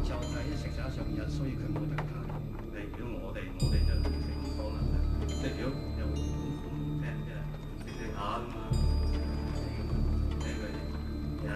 就喺食咗上日，所以佢冇得揀。如果我哋就食可能即係如果有聽即係食下咁嘛，俾佢呀。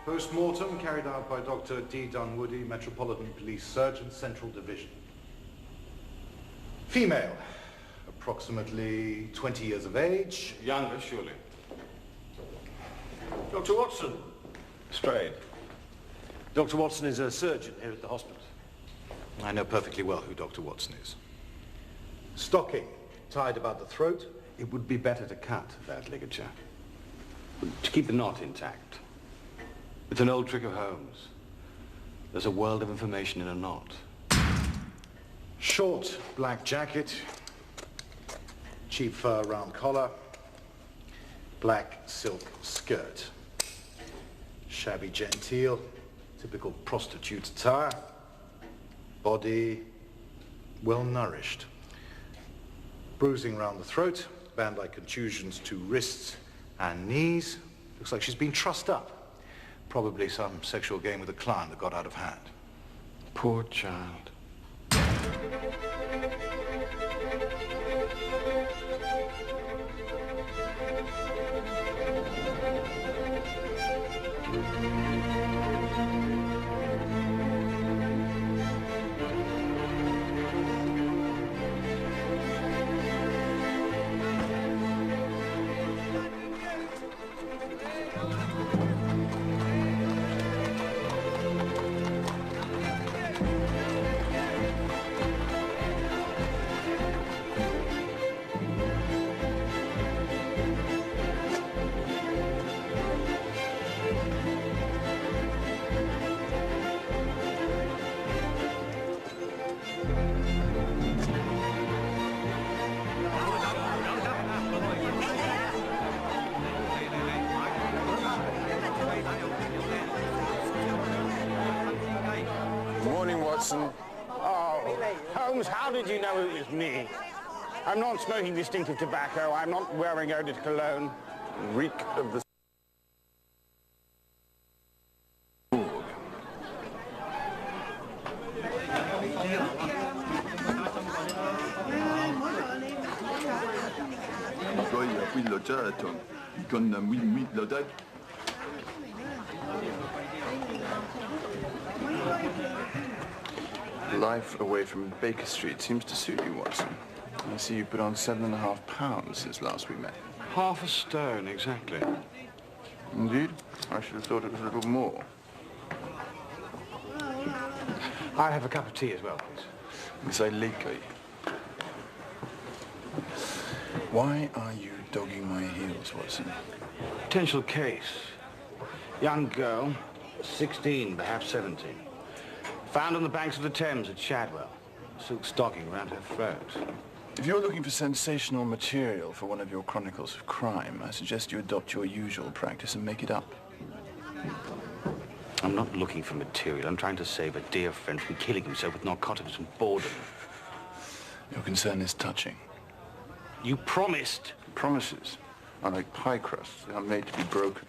Post-mortem carried out by Dr. D. Dunwoody, Metropolitan Police Surgeon, Central Division. Female, approximately 20 years of age. Younger, surely. Dr. Watson. Strayed. Dr. Watson is a surgeon here at the hospital. I know perfectly well who Dr. Watson is. Stocking tied about the throat. It would be better to cut that ligature, to keep the knot intact. It's an old trick of Holmes. There's a world of information in a knot. Short black jacket, cheap fur round collar, black silk skirt. Shabby genteel, typical prostitute attire. Body well nourished. Bruising round the throat, band-like contusions to wrists and knees. Looks like she's been trussed up. Probably some sexual game with a client that got out of hand. Poor child. Oh, Holmes, how did you know it was me? I'm not smoking distinctive tobacco. I'm not wearing eau de cologne. Reek of the... Life away from Baker Street seems to suit you, Watson. I see you put on 7.5 pounds since last we met. Half a stone, exactly. Indeed? I should have thought it was a little more. I'll have a cup of tea as well, please. Say legally. Why are you dogging my heels, Watson? Potential case. Young girl, 16, perhaps 17. Found on the banks of the Thames at Shadwell. Silk stocking around her throat. If you're looking for sensational material for one of your chronicles of crime, I suggest you adopt your usual practice and make it up. I'm not looking for material. I'm trying to save a dear friend from killing himself with narcotics and boredom. Your concern is touching. You promised. Promises are like pie crusts. They are made to be broken.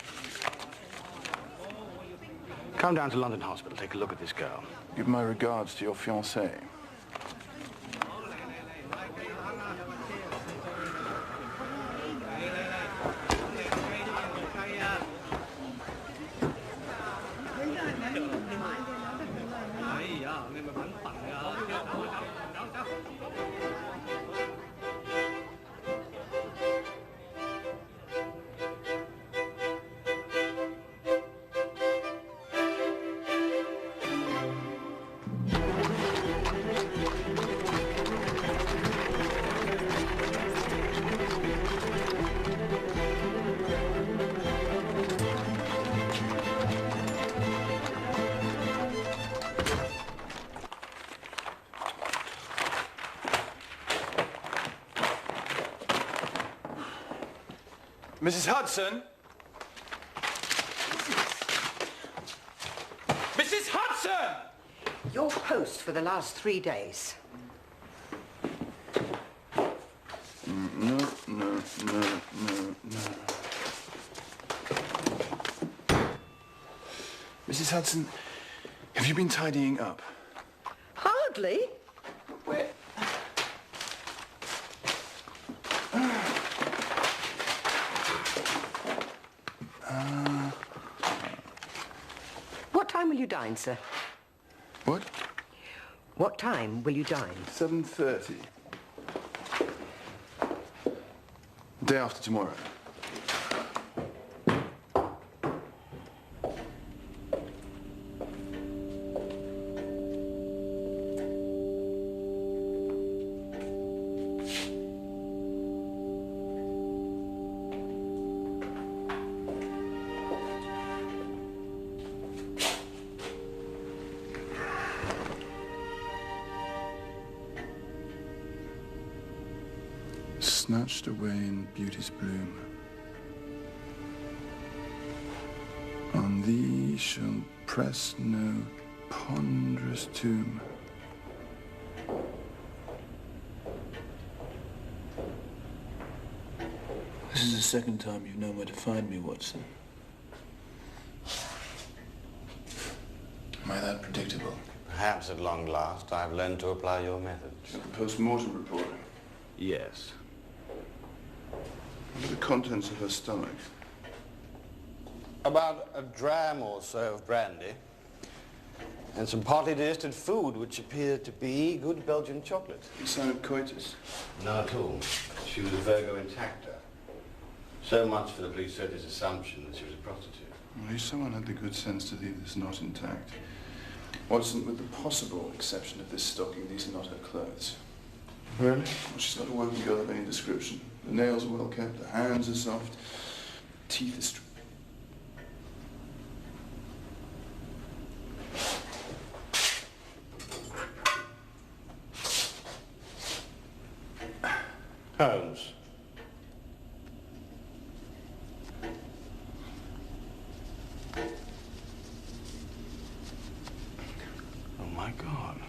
Come down to London Hospital. Take a look at this girl. Give my regards to your fiancée. Mrs. Hudson? Mrs. Hudson! Your post for the last 3 days. No. Mrs. Hudson, have you been tidying up? Hardly. Where? What time will you dine, sir? What? What time will you dine? 7:30. Day after tomorrow. Snatched away in beauty's bloom. On thee shall press no ponderous tomb. This is the second time you've known where to find me, Watson. Am I that predictable? Perhaps at long last I've learned to apply your methods. The post-mortem report. Yes. What are the contents of her stomach? About a dram or so of brandy. And some partly digested food, which appeared to be good Belgian chocolate. A sign of coitus? Not at all. She was a Virgo intacta. So much for the police surgeon's assumption that she was a prostitute. Well, if someone had the good sense to leave this knot intact. Watson, with the possible exception of this stocking, these are not her clothes. Really? Well, she's not a working girl of any description. The nails are well kept, the hands are soft, teeth are straight. Holmes. Oh, my God.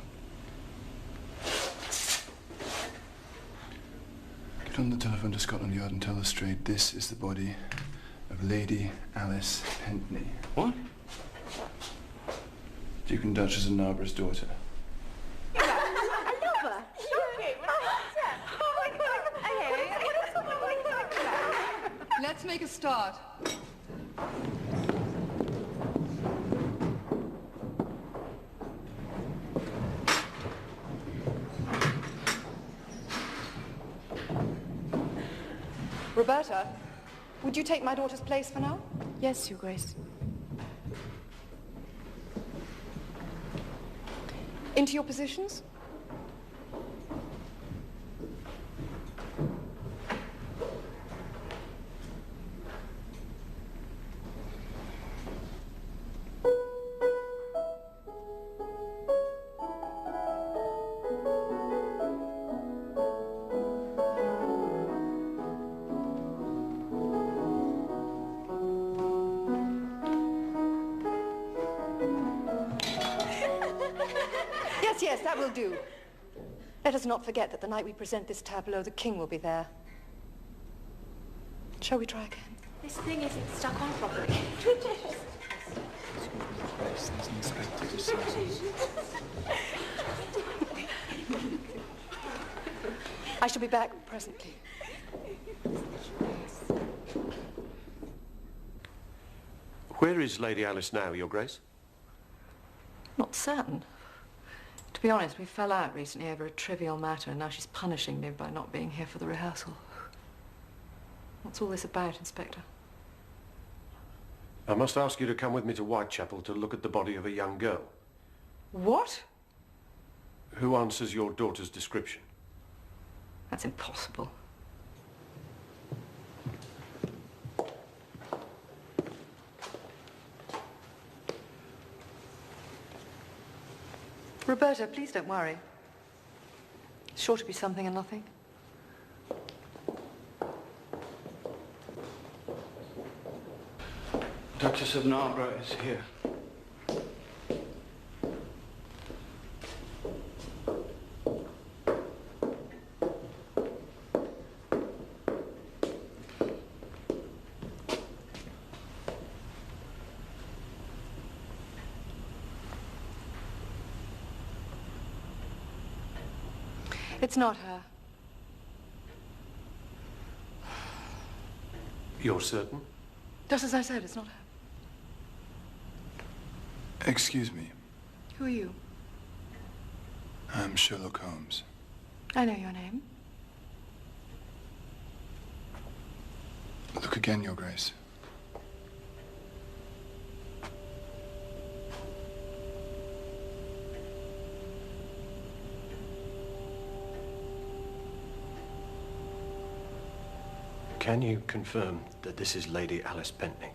Get on the telephone to Scotland Yard and tell the Strait this is the body of Lady Alice Pentney. What? Duke and Duchess of Narborough's daughter. Let's make a start. Roberta, would you take my daughter's place for now? Yes, Your Grace. Into your positions? Yes, that will do. Let us not forget that the night we present this tableau, the king will be there. Shall we try again? This thing isn't stuck on properly. I shall be back presently. Where is Lady Alice now, Your Grace? Not certain. To be honest, we fell out recently over a trivial matter, and now she's punishing me by not being here for the rehearsal. What's all this about, Inspector? I must ask you to come with me to Whitechapel to look at the body of a young girl. What? Who answers your daughter's description? That's impossible. Roberta, please don't worry. It's sure to be something and nothing. Duchess of Narborough is here. It's not her. You're certain? Just as I said, it's not her. Excuse me. Who are you? I'm Sherlock Holmes. I know your name. Look again, Your Grace. Can you confirm that this is Lady Alice Bentley?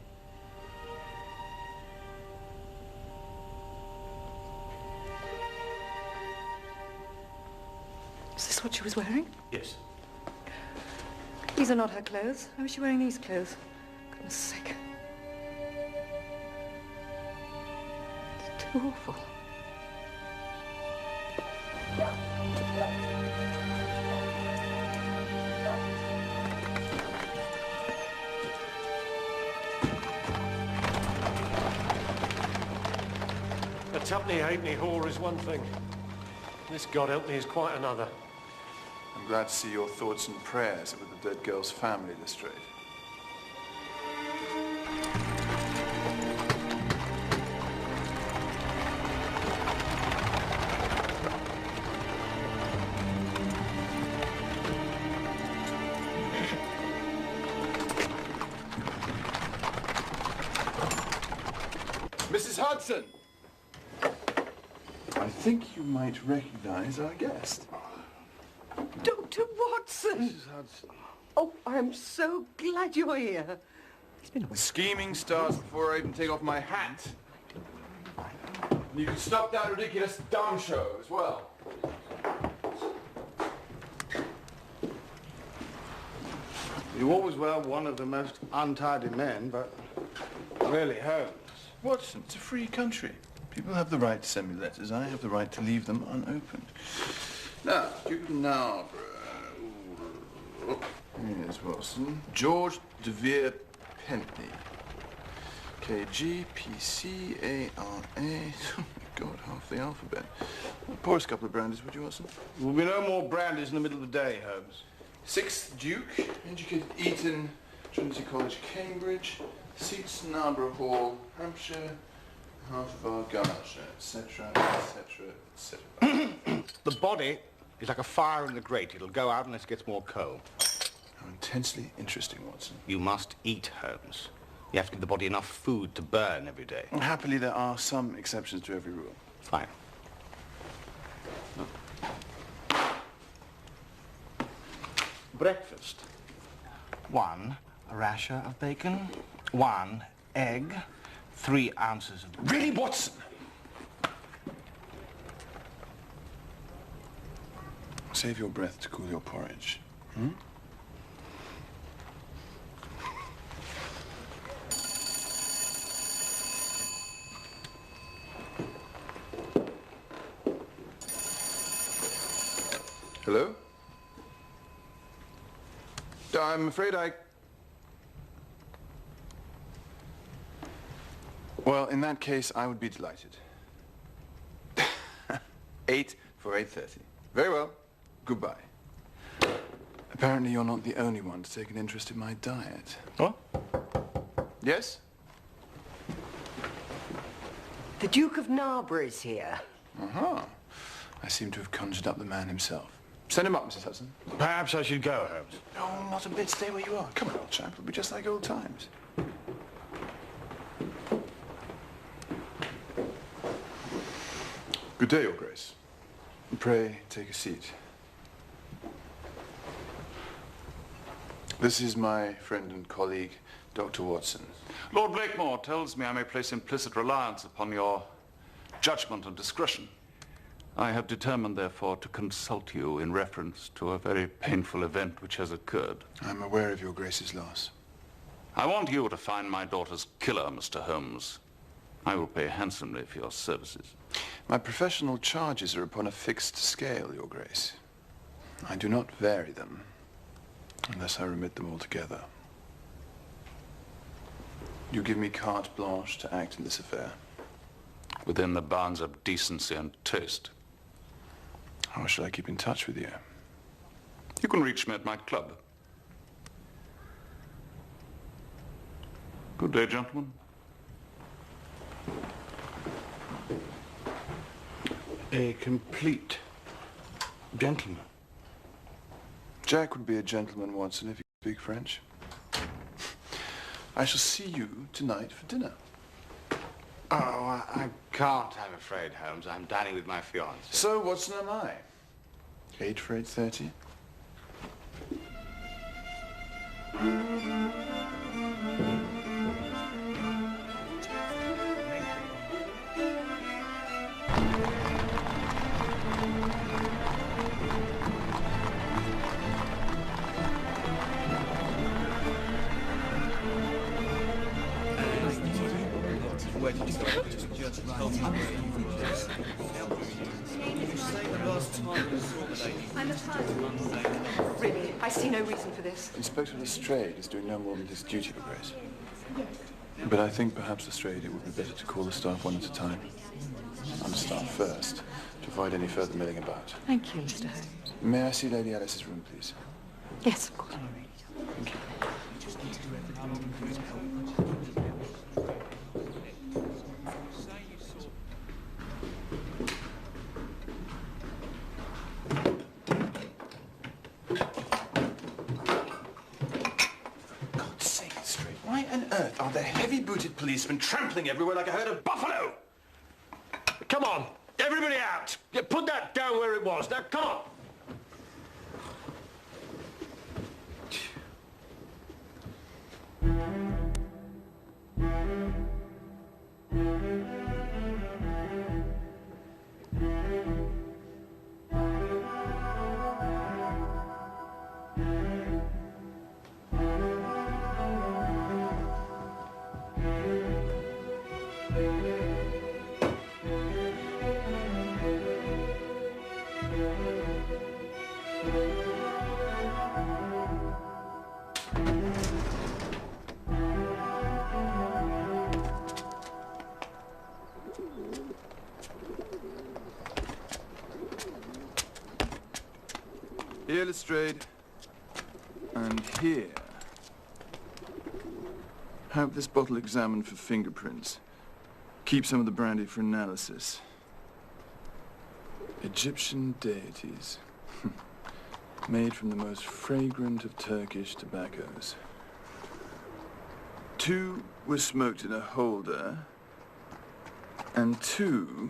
Is this what she was wearing? Yes. These are not her clothes. Why was she wearing these clothes? Goodness sake. It's too awful. A tuppenny halfpenny whore is one thing. This, God help me, is quite another. I'm glad to see your thoughts and prayers are with the dead girl's family, Lestrade. Mrs. Hudson! I think you might recognize our guest. Dr. Watson! Mrs. Hudson. Oh, I'm so glad you're here. It's been a week. Scheming starts before I even take off my hat. You can stop that ridiculous dumb show as well. You always were one of the most untidy men, but really, Holmes. Watson, it's a free country. People have the right to send me letters. I have the right to leave them unopened. Now, Duke of Narborough. Here's Watson. George de Vere Pentney. K-G-P-C-A-R-A. Oh, my God, half the alphabet. Pour us a couple of brandies, would you, Watson? There will be no more brandies in the middle of the day, Holmes. 6th Duke, educated Eton, Trinity College, Cambridge, seats Narborough Hall, Hampshire, half of Argyllshire, etc., etc., etc. The body is like a fire in the grate. It'll go out unless it gets more coal. How intensely interesting, Watson. You must eat, Holmes. You have to give the body enough food to burn every day. Happily, there are some exceptions to every rule. Fine. breakfast. 1 rasher of bacon, 1 egg, 3 ounces of... Really, Watson? Save your breath to cool your porridge. Hmm? Hello? I'm afraid Well, in that case, I would be delighted. 8 for 8:30. Very well. Goodbye. Apparently you're not the only one to take an interest in my diet. What? Yes? The Duke of Narborough's here. Uh-huh. I seem to have conjured up the man himself. Send him up, Mrs. Hudson. Perhaps I should go, Holmes. No, not a bit. Stay where you are. Come on, old chap. It'll be just like old times. Good day, Your Grace. Pray, take a seat. This is my friend and colleague, Dr. Watson. Lord Blakemore tells me I may place implicit reliance upon your judgment and discretion. I have determined, therefore, to consult you in reference to a very painful event which has occurred. I'm aware of Your Grace's loss. I want you to find my daughter's killer, Mr. Holmes. I will pay handsomely for your services. My professional charges are upon a fixed scale, Your Grace. I do not vary them unless I remit them altogether. You give me carte blanche to act in this affair. Within the bounds of decency and taste. How shall I keep in touch with you? You can reach me at my club. Good day, gentlemen. A complete gentleman. Jack would be a gentleman, Watson, if you speak French. I shall see you tonight for dinner. Oh, I can't, I'm afraid, Holmes. I'm dining with my fiancée. So, Watson, am I? 8 for 8:30? Really, I see no reason for this. Inspector Lestrade is doing no more than his duty, Your Grace. But I think perhaps, Lestrade, it would be better to call the staff one at a time. Understaff first, to avoid any further milling about. Thank you, Mr. Holmes. May I see Lady Alice's room, please? Yes, of course. Thank you. Why on earth are there heavy-booted policemen trampling everywhere like a herd of buffalo? Come on, everybody out. Yeah, put that down where it was. Now, come on. Here, Lestrade. And here. Have this bottle examined for fingerprints. Keep some of the brandy for analysis. Egyptian deities. Made from the most fragrant of Turkish tobaccos. 2 were smoked in a holder, and 2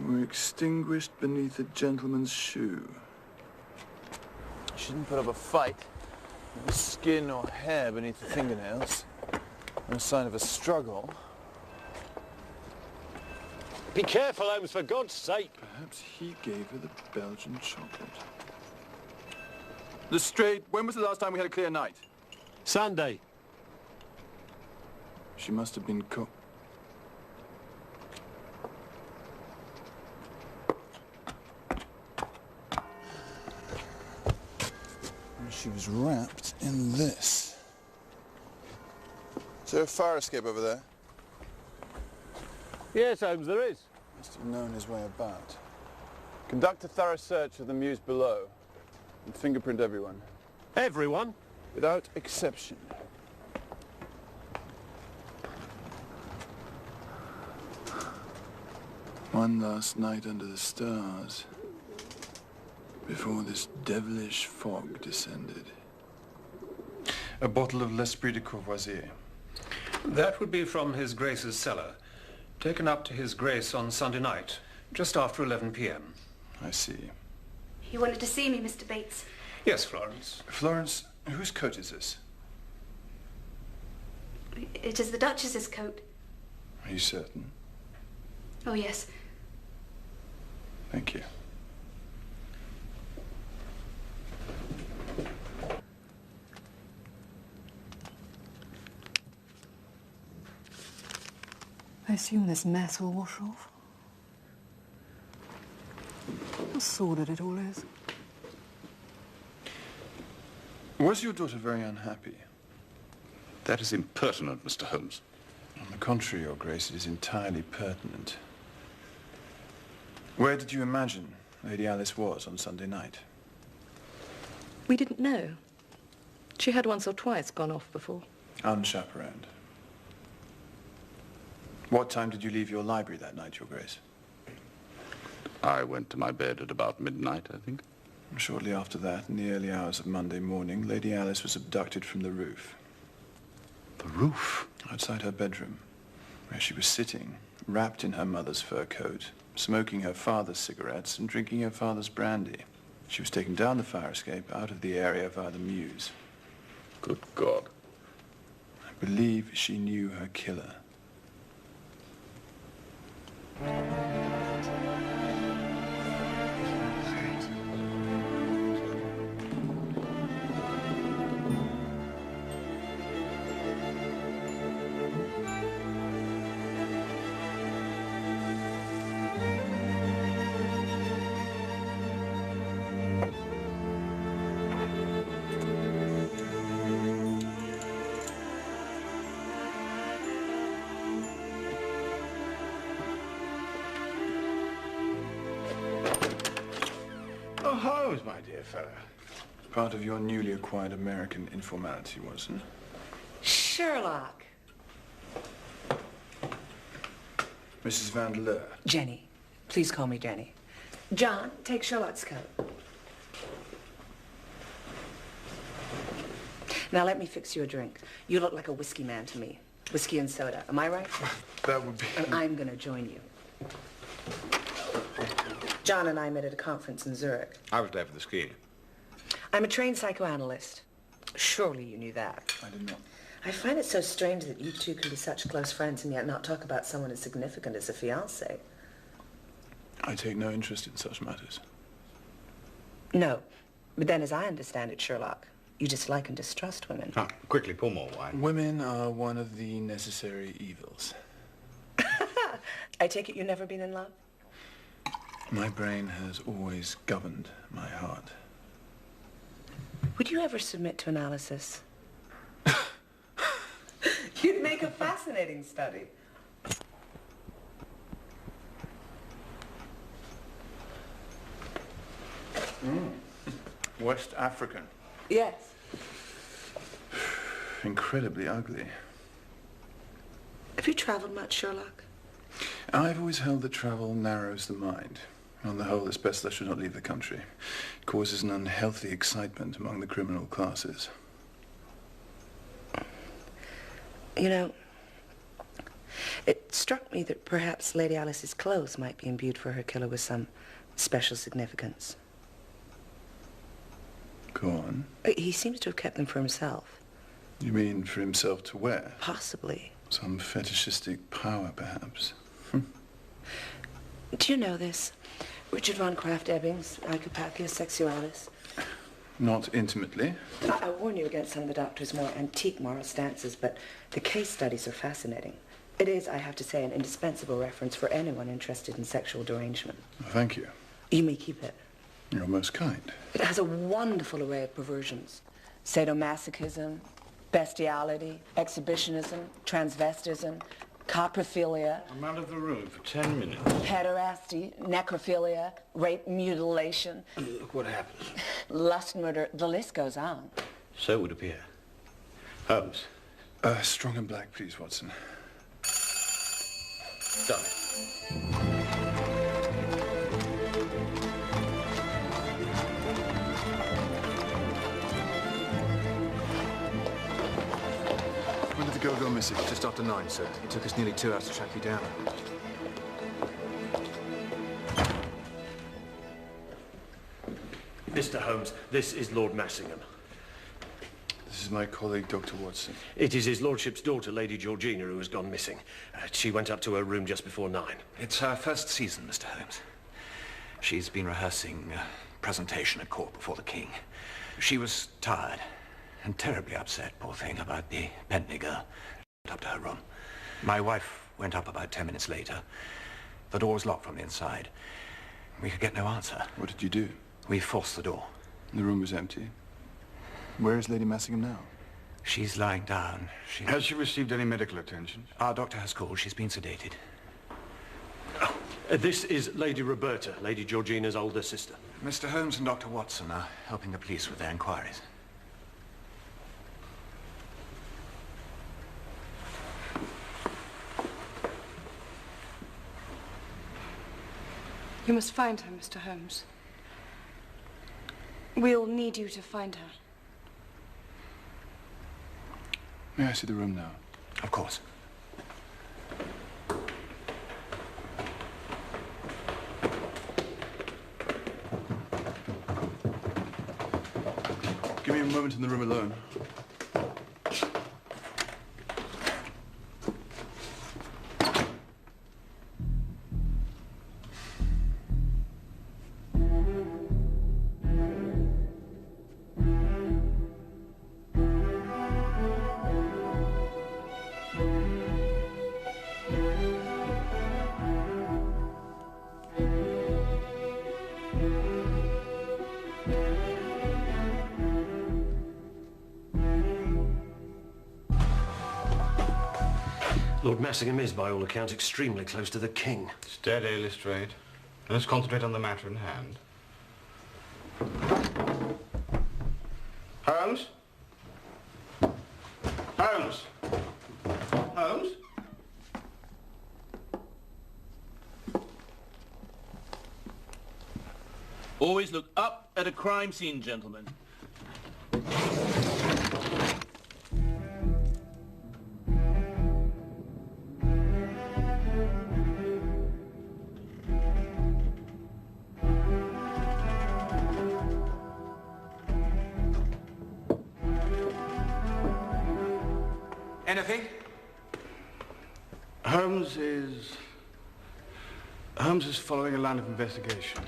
were extinguished beneath a gentleman's shoe. She didn't put up a fight. No skin or hair beneath the fingernails. No sign of a struggle. Be careful, Holmes, for God's sake. Perhaps he gave her the Belgian chocolate. Lestrade, when was the last time we had a clear night? Sunday. She must have been She was wrapped in this. Is there a fire escape over there? Yes, Holmes, there is. Must have known his way about. Conduct a thorough search of the mews below and fingerprint everyone. Everyone? Without exception. One last night under the stars before this devilish fog descended. A bottle of L'Esprit de Courvoisier. That would be from His Grace's cellar. Taken up to His Grace on Sunday night, just after 11 p.m. I see. You wanted to see me, Mr. Bates? Yes, Florence. Florence, whose coat is this? It is the Duchess's coat. Are you certain? Oh, yes. Thank you. I assume this mess will wash off. How sordid it all is. Was your daughter very unhappy? That is impertinent, Mr. Holmes. On the contrary, Your Grace, it is entirely pertinent. Where did you imagine Lady Alice was on Sunday night? We didn't know. She had once or twice gone off before. Unchaperoned. What time did you leave your library that night, Your Grace? I went to my bed at about midnight, I think. Shortly after that, in the early hours of Monday morning, Lady Alice was abducted from the roof. The roof? Outside her bedroom, where she was sitting, wrapped in her mother's fur coat, smoking her father's cigarettes and drinking her father's brandy. She was taken down the fire escape out of the area via the mews. Good God. I believe she knew her killer. Oh, Holmes, my dear fellow. Part of your newly acquired American informality, wasn't it? Sherlock. Mrs. Vandeleur. Jenny. Please call me Jenny. John, take Sherlock's coat. Now let me fix you a drink. You look like a whiskey man to me. Whiskey and soda. Am I right? That would be... And I'm going to join you. John and I met at a conference in Zurich. I was there for the skiing. I'm a trained psychoanalyst. Surely you knew that. I did not. I find it so strange that you two can be such close friends and yet not talk about someone as significant as a fiancé. I take no interest in such matters. No. But then, as I understand it, Sherlock, you dislike and distrust women. Oh, quickly, pour more wine. Women are one of the necessary evils. I take it you've never been in love? My brain has always governed my heart. Would you ever submit to analysis? You'd make a fascinating study. West African. Yes. Incredibly ugly. Have you traveled much, Sherlock? I've always held that travel narrows the mind. On the whole, it's best I should not leave the country. It causes an unhealthy excitement among the criminal classes. You know, it struck me that perhaps Lady Alice's clothes might be imbued for her killer with some special significance. Go on. He seems to have kept them for himself. You mean for himself to wear? Possibly. Some fetishistic power, perhaps. Do you know this? Richard von Krafft-Ebing's Psychopathia Sexualis. Not intimately. I warn you against some of the doctor's more antique moral stances, but the case studies are fascinating. It is, I have to say, an indispensable reference for anyone interested in sexual derangement. Thank you. You may keep it. You're most kind. It has a wonderful array of perversions. Sadomasochism, bestiality, exhibitionism, transvestism, coprophilia. I'm out of the room for 10 minutes. Pederasty, necrophilia, rape, mutilation. Look what happens. Lust, murder, the list goes on. So it would appear. Holmes. Strong and black, please, Watson. Done. When did the girl go missing? Just after 9, sir. It took us nearly 2 hours to track you down. Mr. Holmes, this is Lord Massingham. This is my colleague, Dr. Watson. It is his lordship's daughter, Lady Georgina, who has gone missing. She went up to her room just before 9. It's her first season, Mr. Holmes. She's been rehearsing a presentation at court before the king. She was tired and terribly upset, poor thing, about the Bentley girl. Went up to her room. My wife went up about 10 minutes later. The door was locked from the inside. We could get no answer. What did you do? We forced the door. The room was empty. Where is Lady Massingham now? She's lying down. Has she received any medical attention? Our doctor has called. She's been sedated. This is Lady Roberta, Lady Georgina's older sister. Mr. Holmes and Dr. Watson are helping the police with their inquiries. You must find her, Mr. Holmes. We'll need you to find her. May I see the room now? Of course. Give me a moment in the room alone. Lord Massingham is, by all accounts, extremely close to the king. Steady, Lestrade. Let's concentrate on the matter in hand. Holmes? Holmes? Holmes? Always look up at a crime scene, gentlemen. Anything? Holmes is following a line of investigation.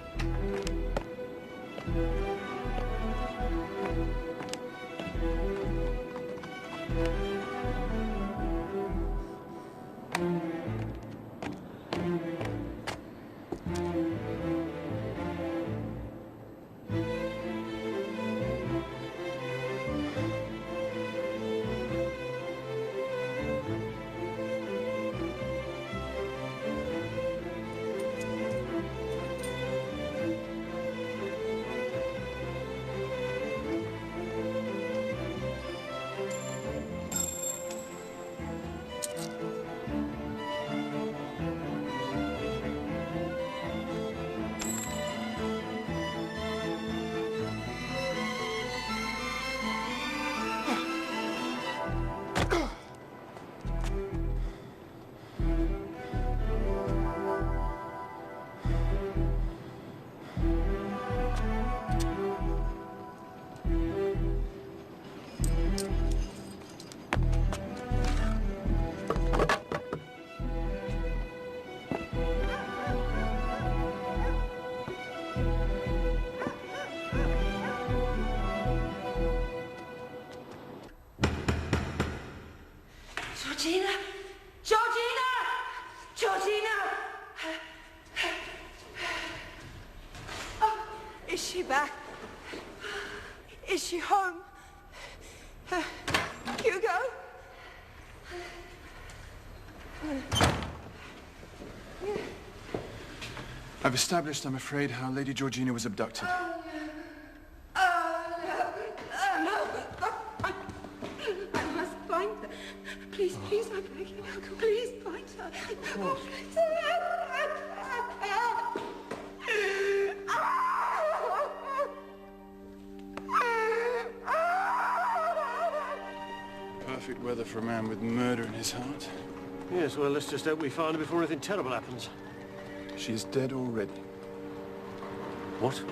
back? Is she home? Hugo? I've established, I'm afraid, how Lady Georgina was abducted. No. I must find her. Please, please, I'm begging you. Please find her. Oh, please. Perfect weather for a man with murder in his heart. Yes, well, let's just hope we find her before anything terrible happens. She's dead already. What?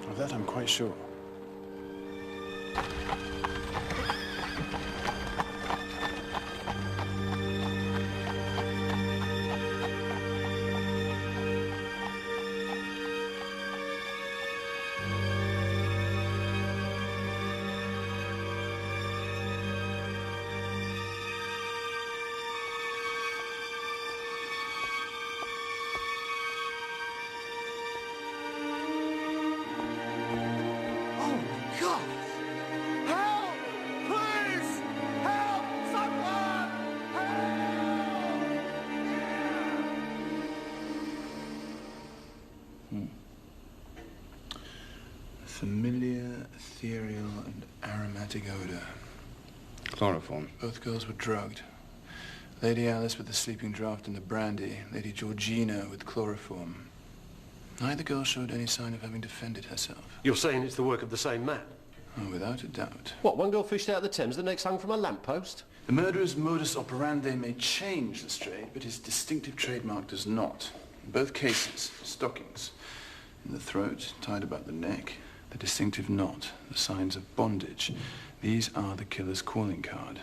Of that I'm quite sure. Familiar, ethereal, and aromatic odor. Chloroform. Both girls were drugged. Lady Alice with the sleeping draught and the brandy. Lady Georgina with chloroform. Neither girl showed any sign of having defended herself. You're saying it's the work of the same man? Oh, without a doubt. What, one girl fished out of the Thames, the next hung from a lamppost? The murderer's modus operandi may change, Lestrade, but his distinctive trademark does not. In both cases, stockings. In the throat, tied about the neck. The distinctive knot, the signs of bondage. These are the killer's calling card.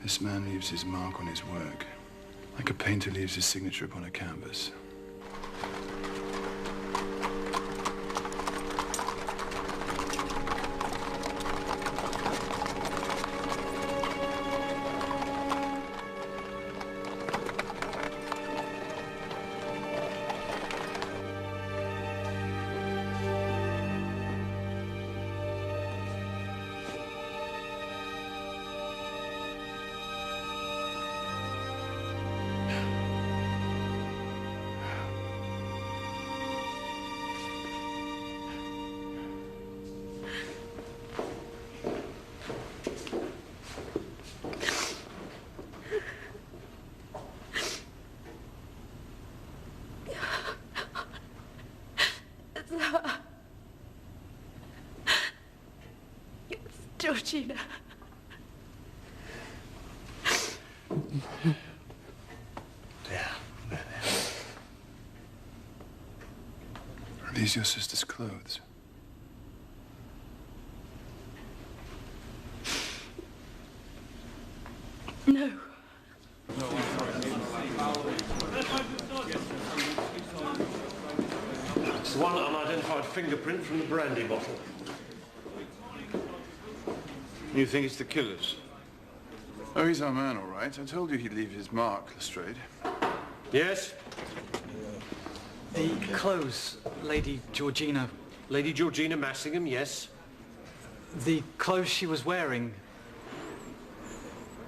This man leaves his mark on his work, like a painter leaves his signature upon a canvas. Georgina. Are these your sister's clothes? No. It's the one unidentified fingerprint from the brandy bottle. You think it's the killer's? Oh, he's our man, all right. I told you he'd leave his mark, Lestrade. Yes? The clothes, Lady Georgina... Lady Georgina Massingham, yes. The clothes she was wearing...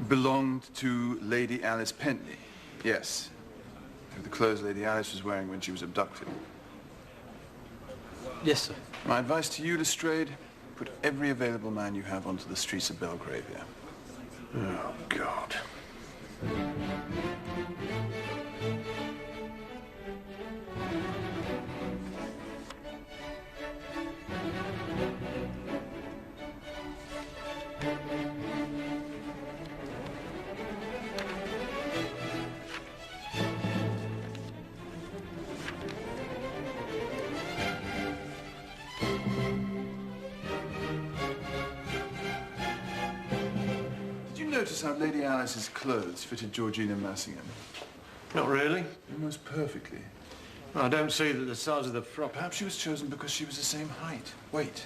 Belonged to Lady Alice Pentley, yes. They were the clothes Lady Alice was wearing when she was abducted. Yes, sir. My advice to you, Lestrade, put every available man you have onto the streets of Belgravia. Oh, God. Notice how Lady Alice's clothes fitted Georgina Massingham? Not really. Almost perfectly. I don't see that the size of the frock... Perhaps she was chosen because she was the same height. Wait.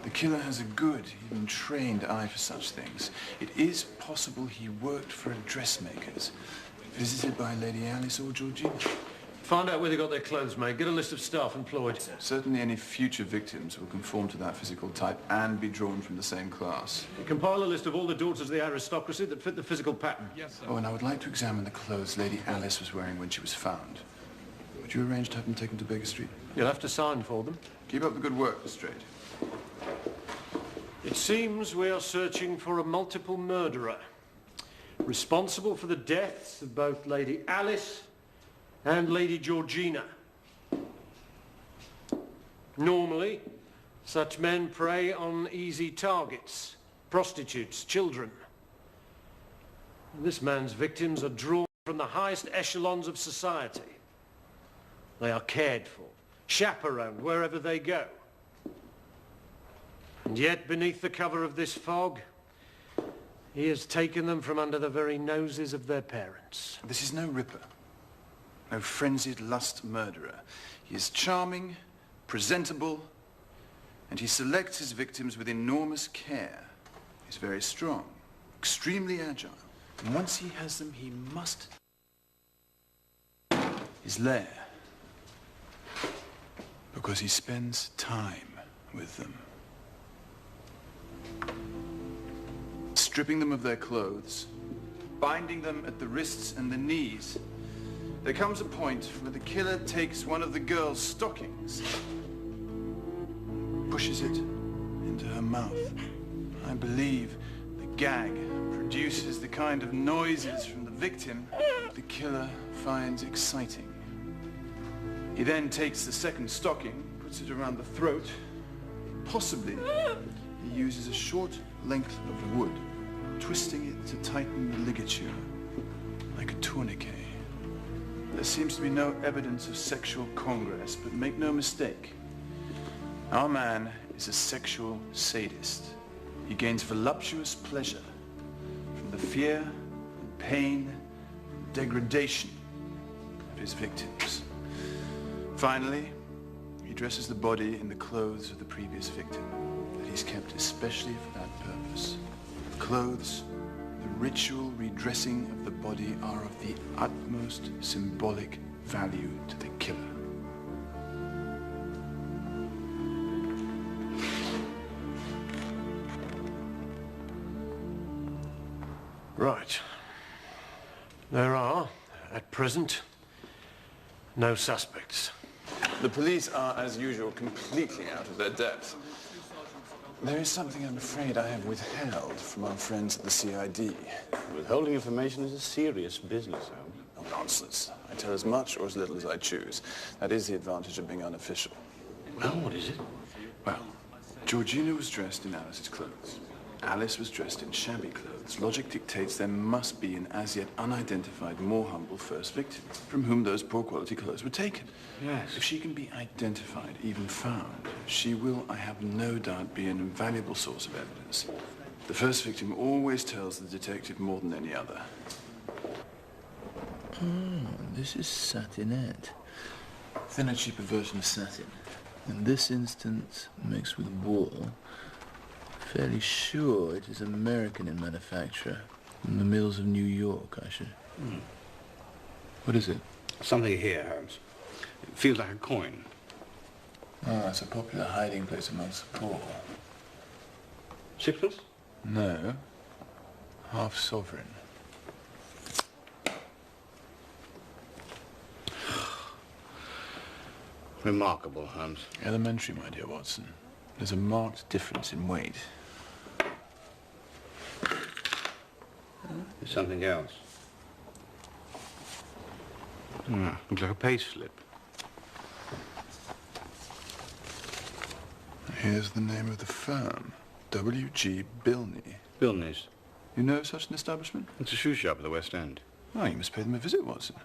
The killer has a good, even trained eye for such things. It is possible he worked for a dressmaker's, visited by Lady Alice or Georgina. Find out where they got their clothes made. Get a list of staff employed. Certainly any future victims will conform to that physical type and be drawn from the same class. Compile a list of all the daughters of the aristocracy that fit the physical pattern. Yes, sir. Oh, and I would like to examine the clothes Lady Alice was wearing when she was found. Would you arrange to have them taken to Baker Street? You'll have to sign for them. Keep up the good work, Lestrade. It seems we are searching for a multiple murderer, responsible for the deaths of both Lady Alice and Lady Georgina. Normally, such men prey on easy targets, prostitutes, children. This man's victims are drawn from the highest echelons of society. They are cared for, chaperoned wherever they go. And yet, beneath the cover of this fog, he has taken them from under the very noses of their parents. This is no ripper, no frenzied lust murderer. He is charming, presentable, and he selects his victims with enormous care. He's very strong, extremely agile. And once he has them, he must... his lair. Because he spends time with them. Stripping them of their clothes, binding them at the wrists and the knees. There comes a point where the killer takes one of the girl's stockings, pushes it into her mouth. I believe the gag produces the kind of noises from the victim the killer finds exciting. He then takes the second stocking, puts it around the throat. Possibly, he uses a short length of wood, twisting it to tighten the ligature, like a tourniquet. There seems to be no evidence of sexual congress, but make no mistake, our man is a sexual sadist. He gains voluptuous pleasure from the fear and pain and degradation of his victims. Finally, he dresses the body in the clothes of the previous victim that he's kept especially for that purpose. The clothes, the ritual redressing of the body are of the utmost symbolic value to the killer. Right. There are, at present, no suspects. The police are, as usual, completely out of their depth. There is something I'm afraid I have withheld from our friends at the CID. Withholding information is a serious business, Holmes. Oh, nonsense. I tell as much or as little as I choose. That is the advantage of being unofficial. Well, what is it? Well, Georgina was dressed in Alice's clothes. Alice was dressed in shabby clothes. Logic dictates there must be an as yet unidentified, more humble first victim from whom those poor quality clothes were taken. Yes. If she can be identified, even found, she will, I have no doubt, be an invaluable source of evidence. The first victim always tells the detective more than any other. Oh, this is satinette. Thinner, cheaper version of satin. In this instance, mixed with wool. Fairly sure it is American in manufacture. From the mills of New York, I should... What is it? Something here, Holmes. It feels like a coin. Oh, it's a popular hiding place amongst the poor. Sixpence? No. Half sovereign. Remarkable, Holmes. Elementary, my dear Watson. There's a marked difference in weight. There's something else. Looks like a pay slip. Here's the name of the firm. W.G. Bilney. Bilney's. You know of such an establishment? It's a shoe shop at the West End. Oh, you must pay them a visit, Watson.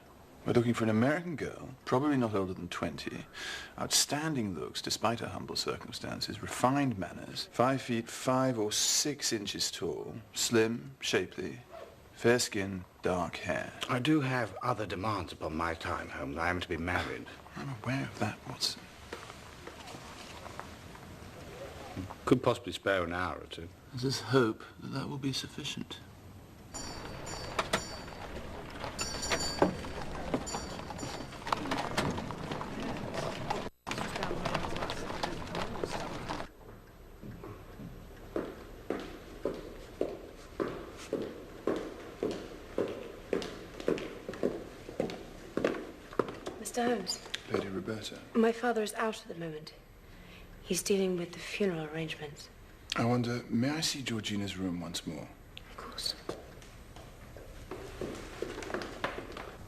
We're looking for an American girl, probably not older than 20, outstanding looks despite her humble circumstances, refined manners, 5 feet 5 or 6 inches tall, slim, shapely, fair skin, dark hair. I do have other demands upon my time, Holmes. I am to be married. I'm aware of that, Watson. Could possibly spare an hour or two. There's this hope that that will be sufficient. Mr. Holmes. Lady Roberta. My father is out at the moment. He's dealing with the funeral arrangements. I wonder, may I see Georgina's room once more? Of course.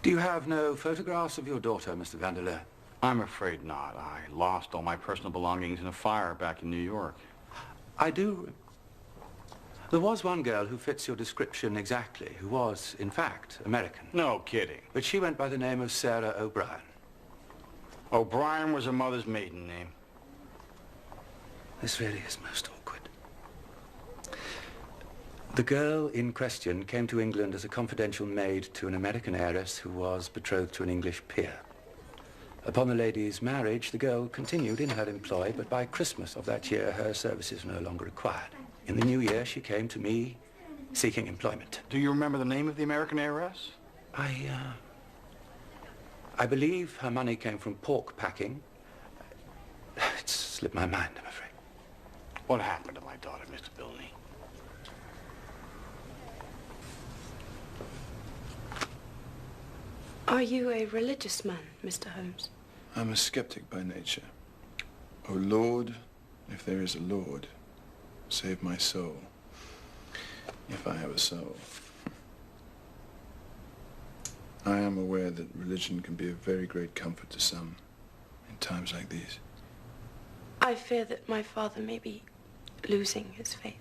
Do you have no photographs of your daughter, Mr. Vandeleur? I'm afraid not. I lost all my personal belongings in a fire back in New York. I do. There was one girl who fits your description exactly, who was, in fact, American. No kidding. But she went by the name of Sarah O'Brien. O'Brien was her mother's maiden name. This really is most awkward. The girl in question came to England as a confidential maid to an American heiress who was betrothed to an English peer. Upon the lady's marriage, the girl continued in her employ, but by Christmas of that year, her services were no longer required. In the new year, she came to me seeking employment. Do you remember the name of the American heiress? I believe her money came from pork packing. It's slipped my mind, I'm afraid. What happened to my daughter, Mr. Bilney? Are you a religious man, Mr. Holmes? I'm a skeptic by nature. O Lord, if there is a Lord, save my soul, if I have a soul. I am aware that religion can be a very great comfort to some in times like these. I fear that my father may be losing his faith.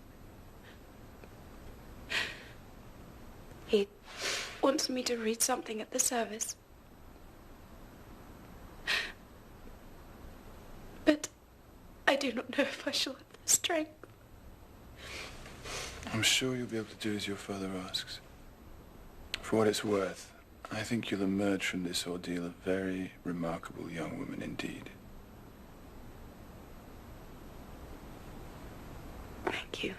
He wants me to read something at the service. But I do not know if I shall have the strength. I'm sure you'll be able to do as your father asks. For what it's worth, I think you'll emerge from this ordeal a very remarkable young woman indeed. Thank you.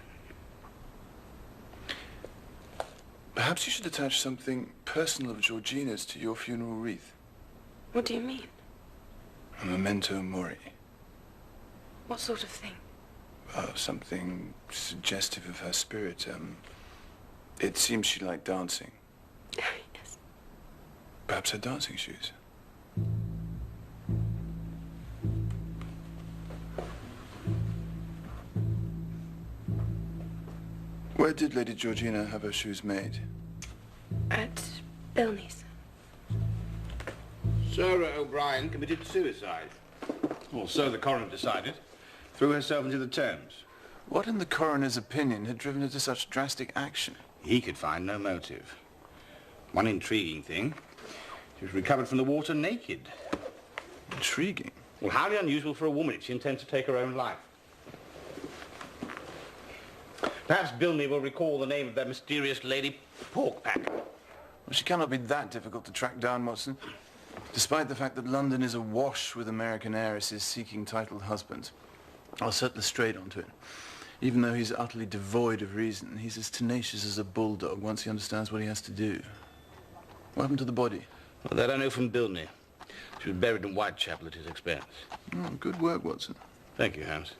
Perhaps you should attach something personal of Georgina's to your funeral wreath. What do you mean? A memento mori. What sort of thing? Something suggestive of her spirit. It seems she liked dancing. Yes. Perhaps her dancing shoes. Where did Lady Georgina have her shoes made? At Bilney's. Sarah O'Brien committed suicide. Well, so the coroner decided. Threw herself into the Thames. What in the coroner's opinion had driven her to such drastic action? He could find no motive. One intriguing thing, she was recovered from the water naked. Intriguing? Well, highly unusual for a woman if she intends to take her own life. Perhaps Bilney will recall the name of that mysterious lady Porkpacker. Well, she cannot be that difficult to track down, Watson. Despite the fact that London is awash with American heiresses seeking titled husbands. I'll set Lestrade onto it. Even though he's utterly devoid of reason, he's as tenacious as a bulldog once he understands what he has to do. What happened to the body? Well, that I know from Bilney. She was buried in Whitechapel at his expense. Oh, good work, Watson. Thank you, Holmes.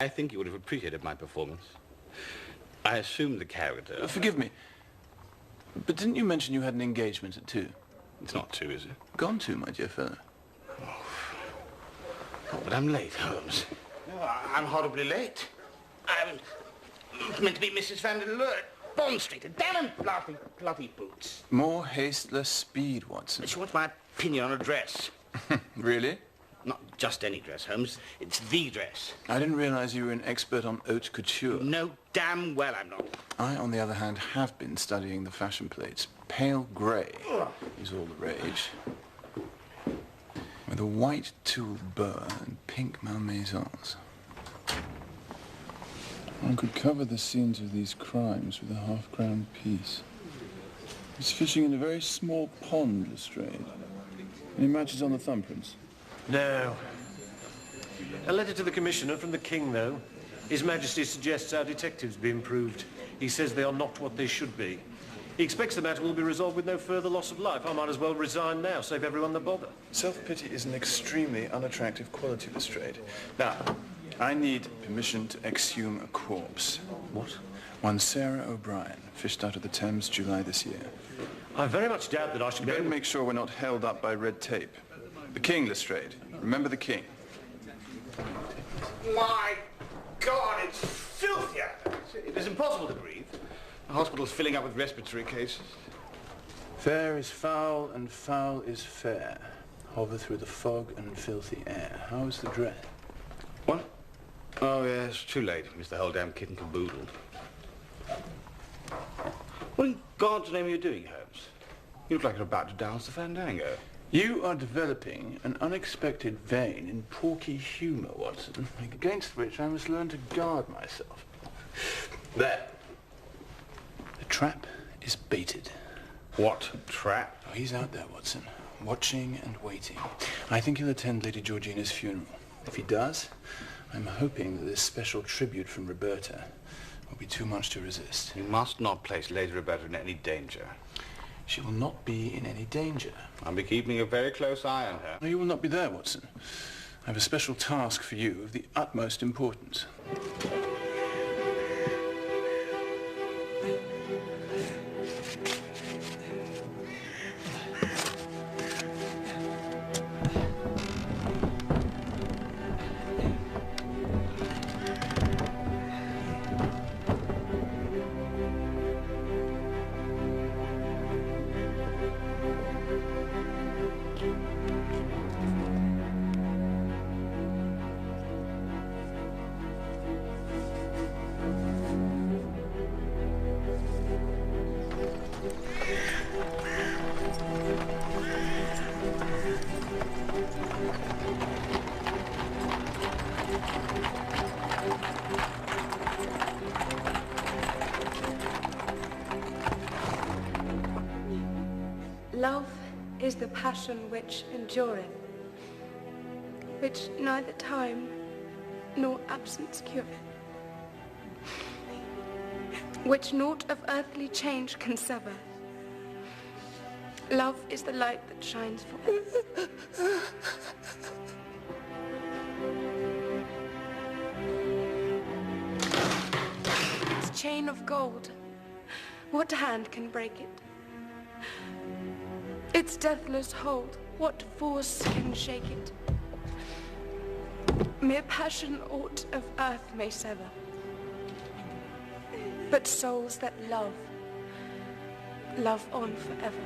I think you would have appreciated my performance. I assumed the character... Forgive me, but didn't you mention you had an engagement at 2? It's not 2, is it? Gone to, my dear fellow. Oh, but I'm late, Holmes. Oh, I'm horribly late. I was meant to be Mrs. Vandeleur at Bond Street. A damn bloody boots. More haste, less speed, Watson. She wants my opinion on a dress. Really? Not just any dress, Holmes. It's the dress. I didn't realize you were an expert on haute couture. No, damn well I'm not. I, on the other hand, have been studying the fashion plates. Pale grey is all the rage. With a white tulle boa and pink malmaisons. One could cover the scenes of these crimes with a half-crown piece. He's fishing in a very small pond, Lestrade. Any matches on the thumbprints? No. A letter to the Commissioner from the King, though. His Majesty suggests our detectives be improved. He says they are not what they should be. He expects the matter will be resolved with no further loss of life. I might as well resign now, save everyone the bother. Self-pity is an extremely unattractive quality, Lestrade. Now, I need permission to exhume a corpse. What? One Sarah O'Brien, fished out of the Thames July this year. I very much doubt that I should be Better able... make sure we're not held up by red tape. The King, Lestrade. Remember the King. My God, it's filthy out there. It is impossible to breathe. The hospital's filling up with respiratory cases. Fair is foul and foul is fair. Hover through the fog and filthy air. How is the dress? What? Oh, yes, too late. Mr. Whole damn kit and caboodled. What in God's name are you doing, Holmes? You look like you're about to dance the fandango. You are developing an unexpected vein in porky humour, Watson, against which I must learn to guard myself. There. The trap is baited. What trap? Oh, he's out there, Watson, watching and waiting. I think he'll attend Lady Georgina's funeral. If he does, I'm hoping that this special tribute from Roberta will be too much to resist. You must not place Lady Roberta in any danger. She will not be in any danger. I'll be keeping a very close eye on her. No, you will not be there, Watson. I have a special task for you of the utmost importance. Love is the passion which endureth, which neither time nor absence cureth, which naught of earthly change can sever. Love is the light that shines forever. Its chain of gold, what hand can break it? Its deathless hold, what force can shake it? Mere passion aught of earth may sever, but souls that love, love on forever.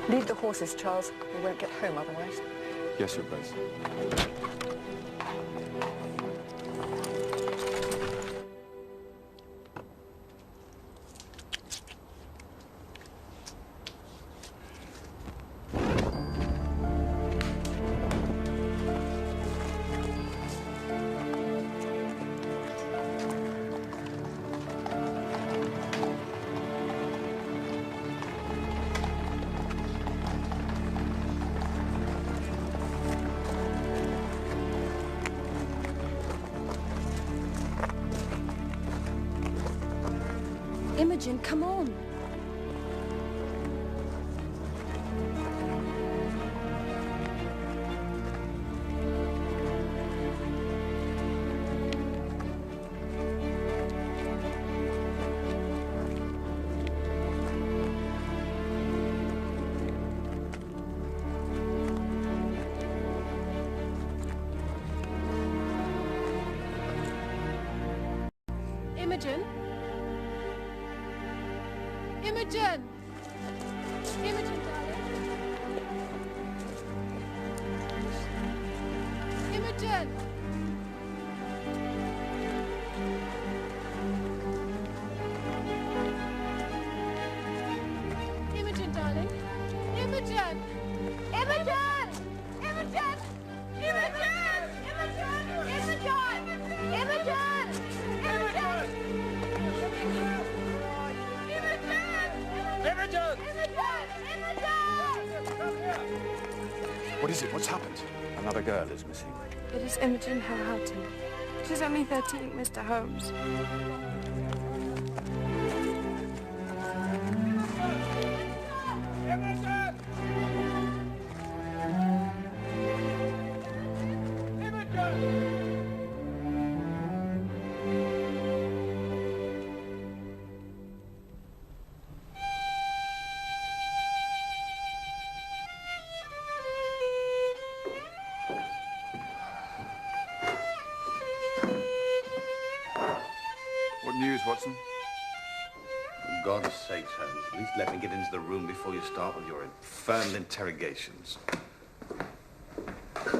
Leave the horses, Charles. We won't get home otherwise. Yes, Your Grace. Imogen, come on. Imogen? Imogen! Imogen, darling. Imogen! Imogen, darling. Imogen! Imogen! Imogen! Imogen! Imogen! Imogen! Imogen! Imogen! What is it? What's happened? Another girl is missing. It is Imogen Houghton. She's only 13, Mr. Holmes. What news, Watson? For God's sake, Holmes, at least let me get into the room before you start with your infernal interrogations.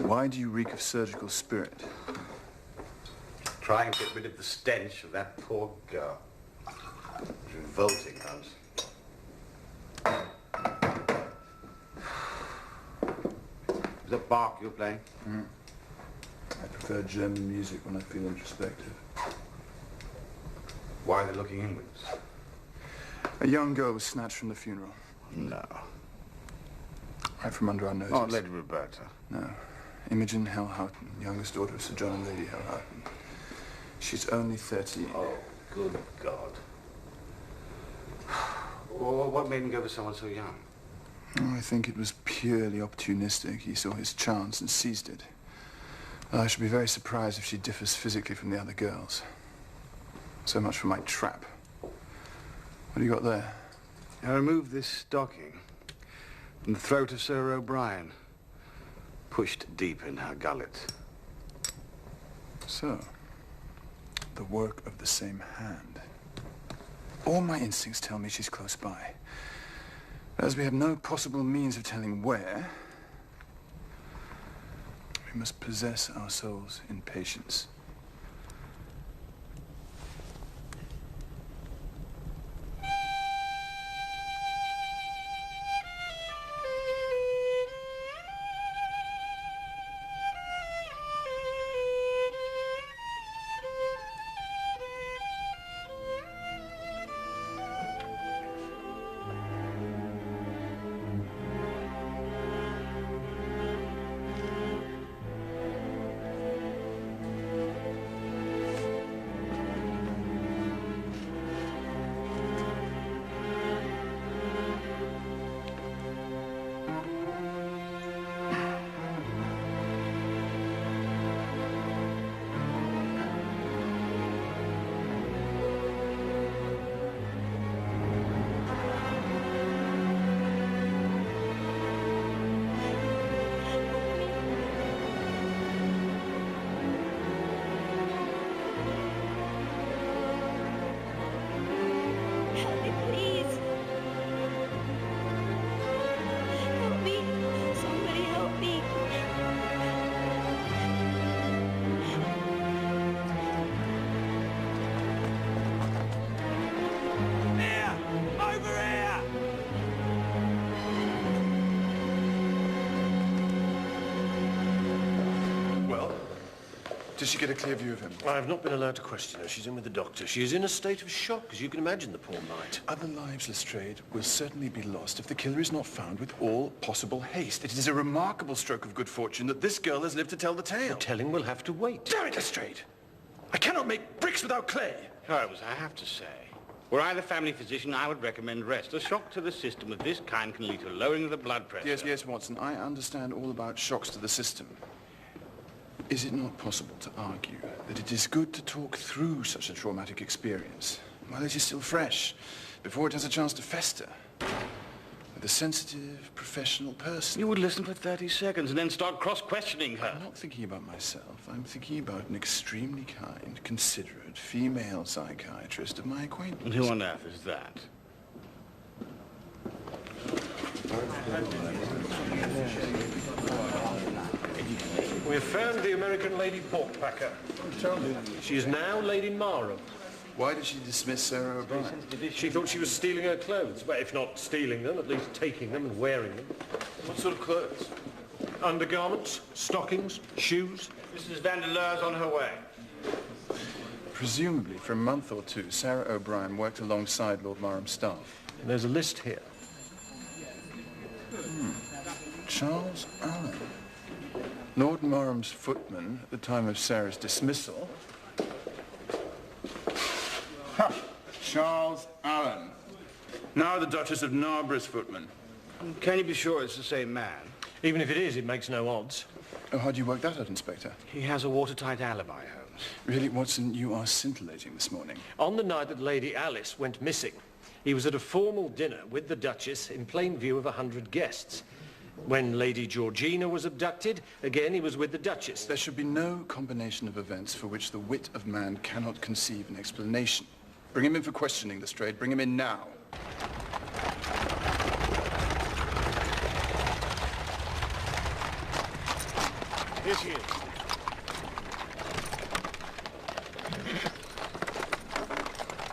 Why do you reek of surgical spirit? Try and get rid of the stench of that poor girl. It's revolting, Holmes. Is that Bach you're playing? Mm. I prefer German music when I feel introspective. Why are they looking inwards? A young girl was snatched from the funeral. No. Right from under our noses. Oh, Lady Roberta. No. Imogen Houghton, youngest daughter of Sir John and Lady Houghton. She's only 13. Oh, good God. Well, what made him go for someone so young? Oh, I think it was purely opportunistic. He saw his chance and seized it. I should be very surprised if she differs physically from the other girls. So much for my trap. What do you got there? I removed this stocking from the throat of Sir O'Brien, pushed deep in her gullet. So, the work of the same hand. All my instincts tell me she's close by. But as we have no possible means of telling where, we must possess our souls in patience. Did she get a clear view of him? I have not been allowed to question her. She's in with the doctor. She is in a state of shock, as you can imagine, the poor mite. Other lives, Lestrade, will certainly be lost if the killer is not found with all possible haste. It is a remarkable stroke of good fortune that this girl has lived to tell the tale. The telling will have to wait. Damn it, Lestrade! I cannot make bricks without clay. Holmes, I have to say, were I the family physician, I would recommend rest. A shock to the system of this kind can lead to a lowering of the blood pressure. Yes, Watson, I understand all about shocks to the system. Is it not possible to argue that it is good to talk through such a traumatic experience while it is still fresh, before it has a chance to fester, with a sensitive, professional person? You would listen for 30 seconds and then start cross-questioning her. I'm not thinking about myself. I'm thinking about an extremely kind, considerate, female psychiatrist of my acquaintance. And who on earth is that? We have found the American lady pork packer. She is now Lady Mara. Why did she dismiss Sarah O'Brien? She thought she was stealing her clothes. Well, if not stealing them, at least taking them and wearing them. What sort of clothes? Undergarments, stockings, shoes. Mrs. Vandeleurs on her way. Presumably, for a month or two, Sarah O'Brien worked alongside Lord Marham's staff. And there's a list here. Charles Allen. Lord Marham's footman at the time of Sarah's dismissal. Ha! Charles Allen. Now the Duchess of Narborough's footman. Can you be sure it's the same man? Even if it is, it makes no odds. Oh, how do you work that out, Inspector? He has a watertight alibi, Holmes. Really, Watson, you are scintillating this morning. On the night that Lady Alice went missing, he was at a formal dinner with the Duchess in plain view of 100 guests. When Lady Georgina was abducted, again he was with the Duchess. There should be no combination of events for which the wit of man cannot conceive an explanation. Bring him in for questioning, Lestrade. Bring him in now. Here she is.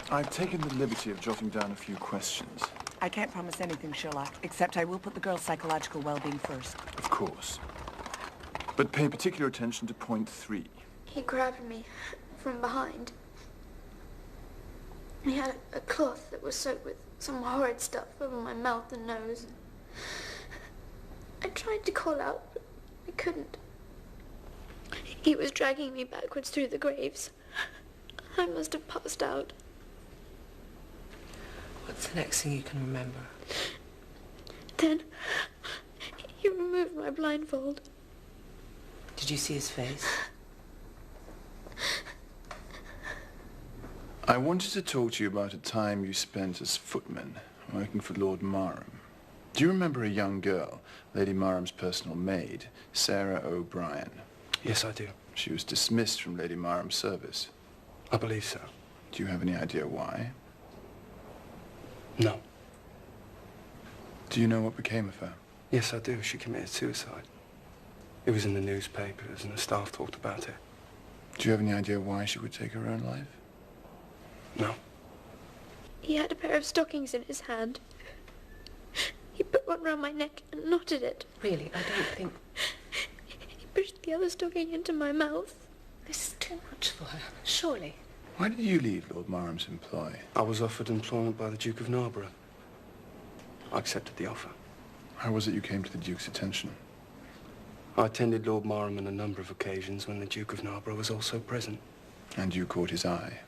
I've taken the liberty of jotting down a few questions. I can't promise anything, Sherlock, except I will put the girl's psychological well-being first. Of course. But pay particular attention to point 3. He grabbed me from behind. He had a cloth that was soaked with some horrid stuff over my mouth and nose. I tried to call out, but I couldn't. He was dragging me backwards through the graves. I must have passed out. What's the next thing you can remember? Then he removed my blindfold. Did you see his face? I wanted to talk to you about a time you spent as footman working for Lord Marham. Do you remember a young girl, Lady Marham's personal maid, Sarah O'Brien? Yes, I do. She was dismissed from Lady Marham's service. I believe so. Do you have any idea why? No. Do you know what became of her? Yes, I do. She committed suicide. It was in the newspapers and the staff talked about it. Do you have any idea why she would take her own life? No. He had a pair of stockings in his hand. He put one round my neck and knotted it. Really, I don't think... He pushed the other stocking into my mouth. This is too much for her, surely. Why did you leave Lord Marham's employ? I was offered employment by the Duke of Narborough. I accepted the offer. How was it you came to the Duke's attention? I attended Lord Marham on a number of occasions when the Duke of Narborough was also present. And you caught his eye?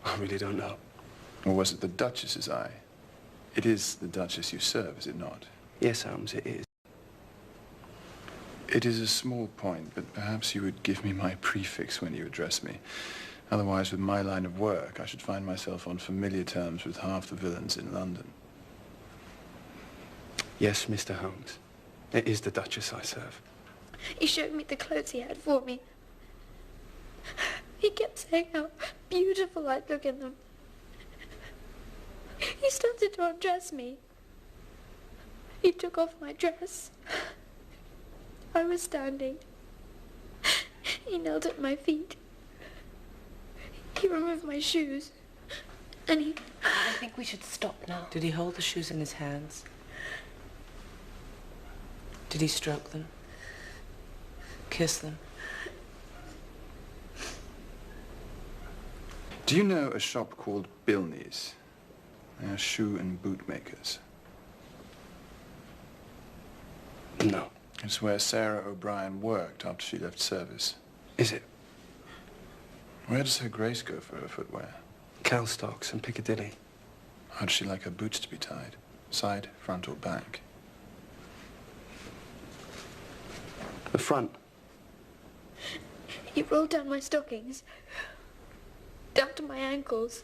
I really don't know. Or was it the Duchess's eye? It is the Duchess you serve, is it not? Yes, Holmes, it is. It is a small point, but perhaps you would give me my prefix when you address me. Otherwise, with my line of work, I should find myself on familiar terms with half the villains in London. Yes, Mr. Holmes. It is the Duchess I serve. He showed me the clothes he had for me. He kept saying how beautiful I'd look in them. He started to undress me. He took off my dress. I was standing. He knelt at my feet. He removed my shoes. And he... I think we should stop now. Did he hold the shoes in his hands? Did he stroke them? Kiss them? Do you know a shop called Bilney's? They are shoe and boot makers. No. It's where Sarah O'Brien worked after she left service. Is it? Where does Her Grace go for her footwear? Calstocks and Piccadilly. How does she like her boots to be tied? Side, front or back? The front. He rolled down my stockings. Down to my ankles.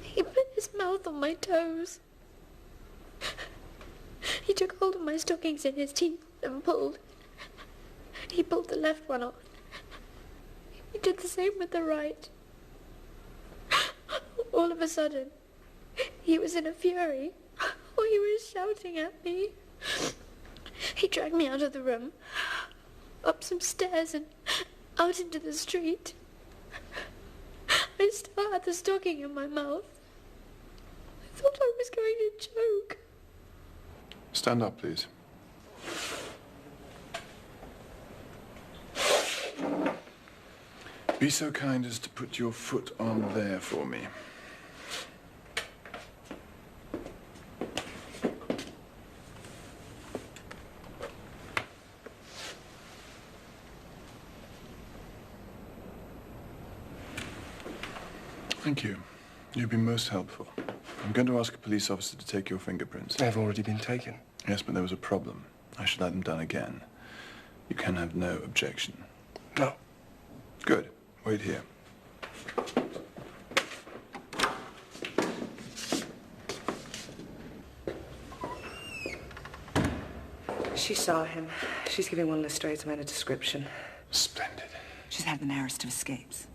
He put his mouth on my toes. He took hold of my stockings in his teeth and pulled. He pulled the left one off. He did the same with the right. All of a sudden, he was in a fury. Oh, he was shouting at me. He dragged me out of the room, up some stairs and out into the street. I still had the stocking in my mouth. I thought I was going to choke. Stand up, please. Be so kind as to put your foot on there for me. Thank you. You've been most helpful. I'm going to ask a police officer to take your fingerprints. They've already been taken. Yes, but there was a problem. I should like them done again. You can have no objection. No. Good. Wait here. She saw him. She's giving one of Lestrade's men a description. Splendid. She's had the narrowest of escapes.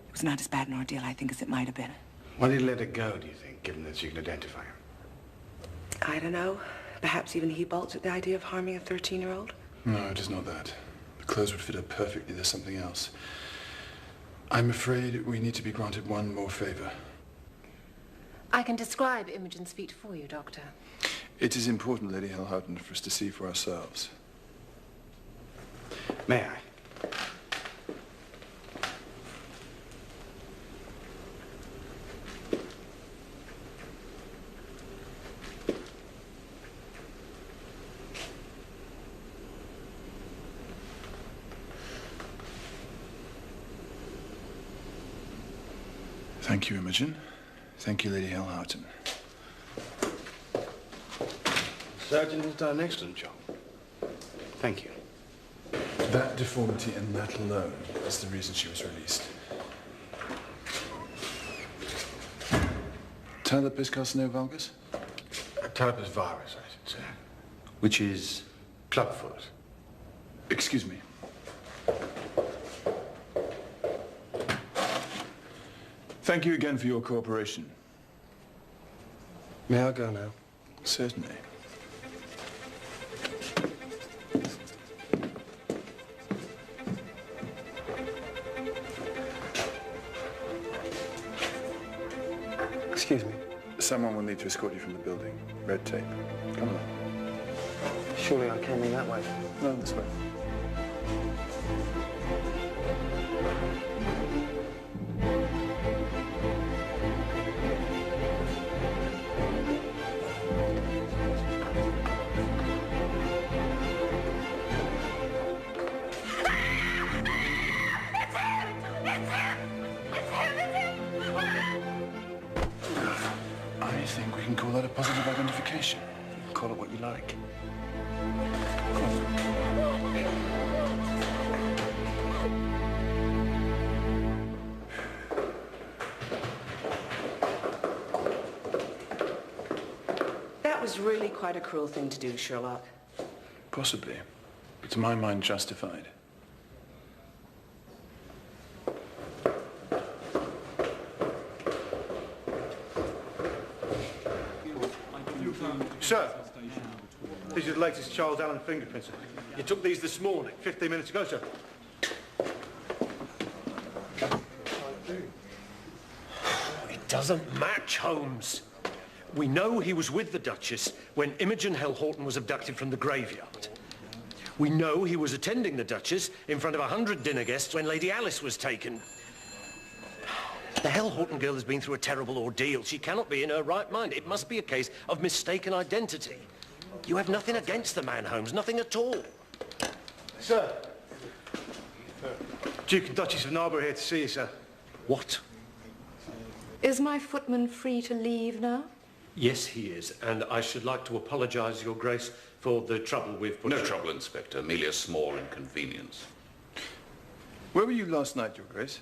It was not as bad an ordeal, I think, as it might have been. Why did he let her go, do you think, given that she can identify him? I don't know. Perhaps even he balked at the idea of harming a 13-year-old? No, it is not that. The clothes would fit her perfectly. There's something else. I'm afraid we need to be granted one more favor. I can describe Imogen's feet for you, Doctor. It is important, Lady Hellhoughton, for us to see for ourselves. May I? Thank you, Imogen. Thank you, Lady Hellhoughton. The surgeon has done an excellent job. Thank you. That deformity and that alone is the reason she was released. Talipes carcinovalgus? Talipes virus, I should say. Which is clubfoot. Excuse me. Thank you again for your cooperation. May I go now? Certainly. Excuse me. Someone will need to escort you from the building. Red tape. Come along. Surely I came in that way. No, this way. I think we can call that a positive identification. Call it what you like. That was really quite a cruel thing to do, Sherlock. Possibly. But to my mind, justified. Sir, these are the latest Charles Allen fingerprints. You took these this morning, 15 minutes ago, sir. It doesn't match, Holmes. We know he was with the Duchess when Imogen Hellhoughton was abducted from the graveyard. We know he was attending the Duchess in front of 100 dinner guests when Lady Alice was taken. The Hellhoughton girl has been through a terrible ordeal. She cannot be in her right mind. It must be a case of mistaken identity. You have nothing against the man, Holmes, nothing at all. Sir. Duke and Duchess of Narborough here to see you, sir. What? Is my footman free to leave now? Yes, he is, and I should like to apologise, Your Grace, for the trouble we've put you. No trouble, Inspector. Merely a small inconvenience. Where were you last night, Your Grace?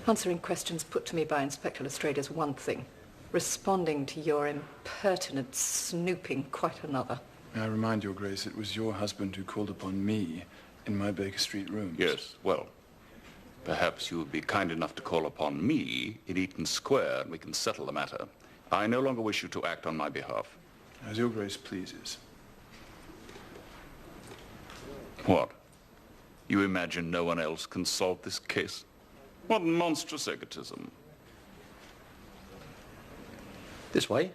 Answering questions put to me by Inspector Lestrade is one thing. Responding to your impertinent snooping quite another. May I remind Your Grace, it was your husband who called upon me in my Baker Street room. Yes, well, perhaps you would be kind enough to call upon me in Eaton Square and we can settle the matter. I no longer wish you to act on my behalf. As Your Grace pleases. What? You imagine no one else can solve this case? What monstrous egotism. This way.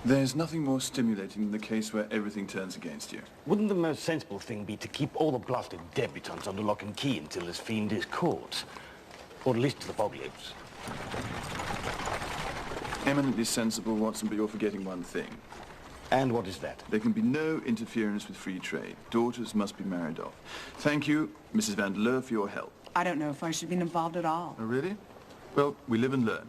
There's nothing more stimulating than the case where everything turns against you. Wouldn't the most sensible thing be to keep all the blasted debutants under lock and key until this fiend is caught? Or at least to the fog lips. Eminently sensible, Watson, but you're forgetting one thing. And what is that? There can be no interference with free trade. Daughters must be married off. Thank you, Mrs. Vandeleur, for your help. I don't know if I should be involved at all. Oh, really? Well, we live and learn.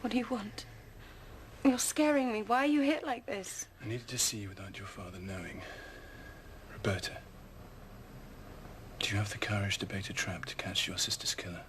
What do you want? You're scaring me. Why are you hit like this? I needed to see you without your father knowing. Roberta, do you have the courage to bait a trap to catch your sister's killer?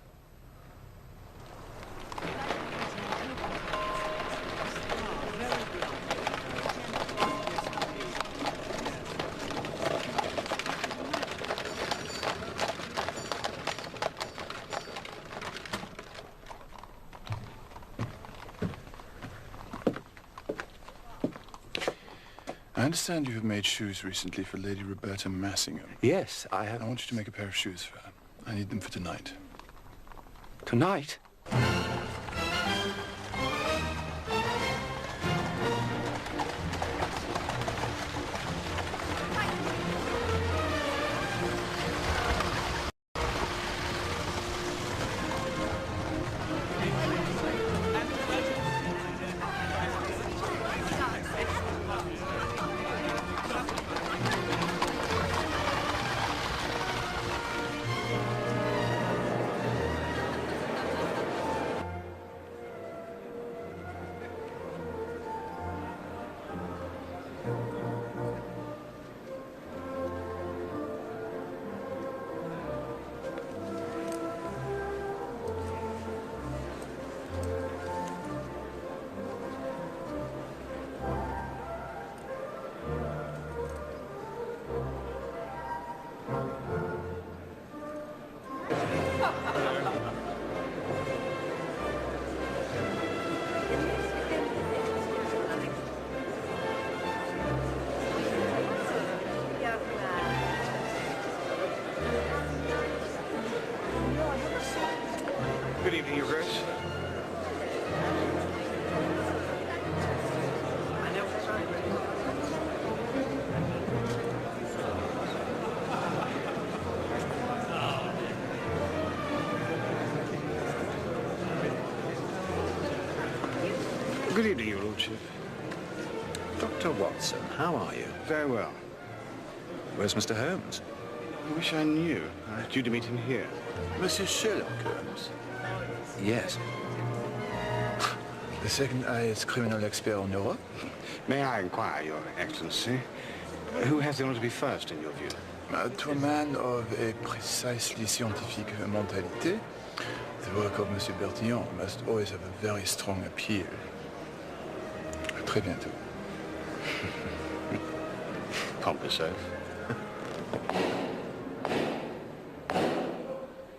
I understand you have made shoes recently for Lady Roberta Massingham. Yes, I have. I want you to make a pair of shoes for her. I need them for tonight. Tonight? Good evening, Your Grace. Good evening, Your Lordship. Dr. Watson, how are you? Very well. Where's Mr. Holmes? I wish I knew. I'm due to meet him here. Monsieur Sherlock Holmes? Yes. The second highest criminal expert in Europe? May I inquire, Your Excellency, who has the honor to be first, in your view? To a man of a precisely scientific mentality, the work of Monsieur Bertillon must always have a very strong appeal. À très bientôt. Pompous oath.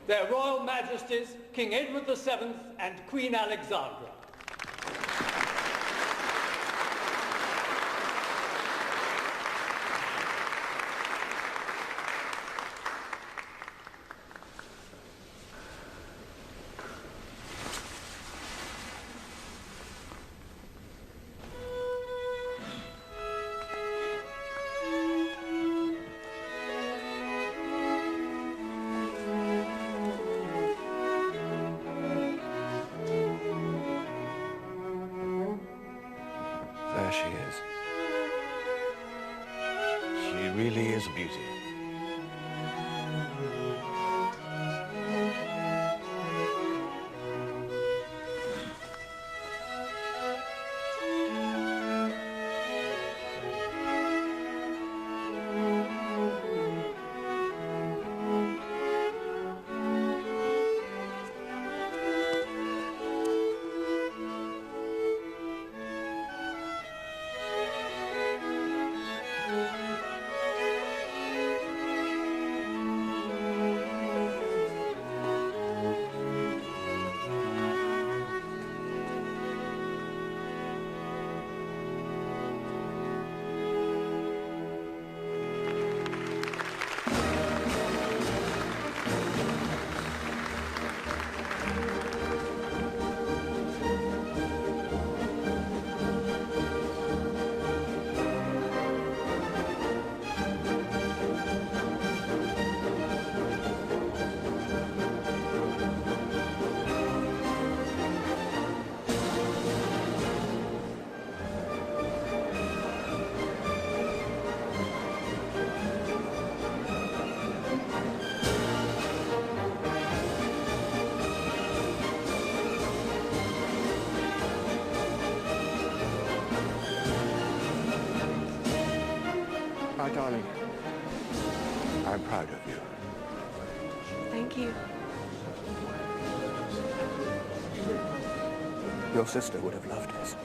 Their Royal Majesties, King Edward VII and Queen Alexandra. There she is. She really is a beauty. darling. I'm proud of you. Thank you. Your sister would have loved us.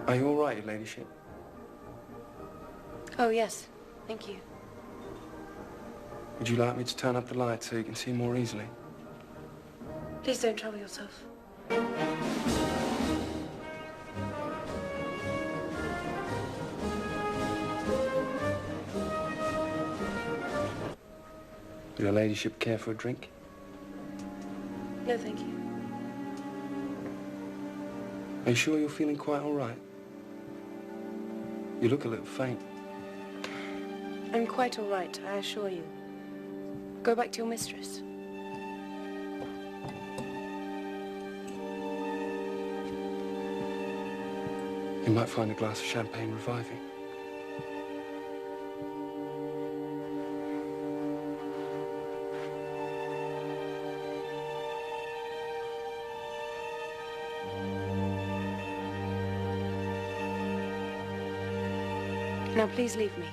Are you all right, Your Ladyship? Oh, yes. Thank you. Would you like me to turn up the light so you can see more easily? Please don't trouble yourself. Would Your Ladyship care for a drink? No, thank you. Are you sure you're feeling quite all right? You look a little faint. I'm quite all right, I assure you. Go back to your mistress. You might find a glass of champagne reviving. Now, please leave me.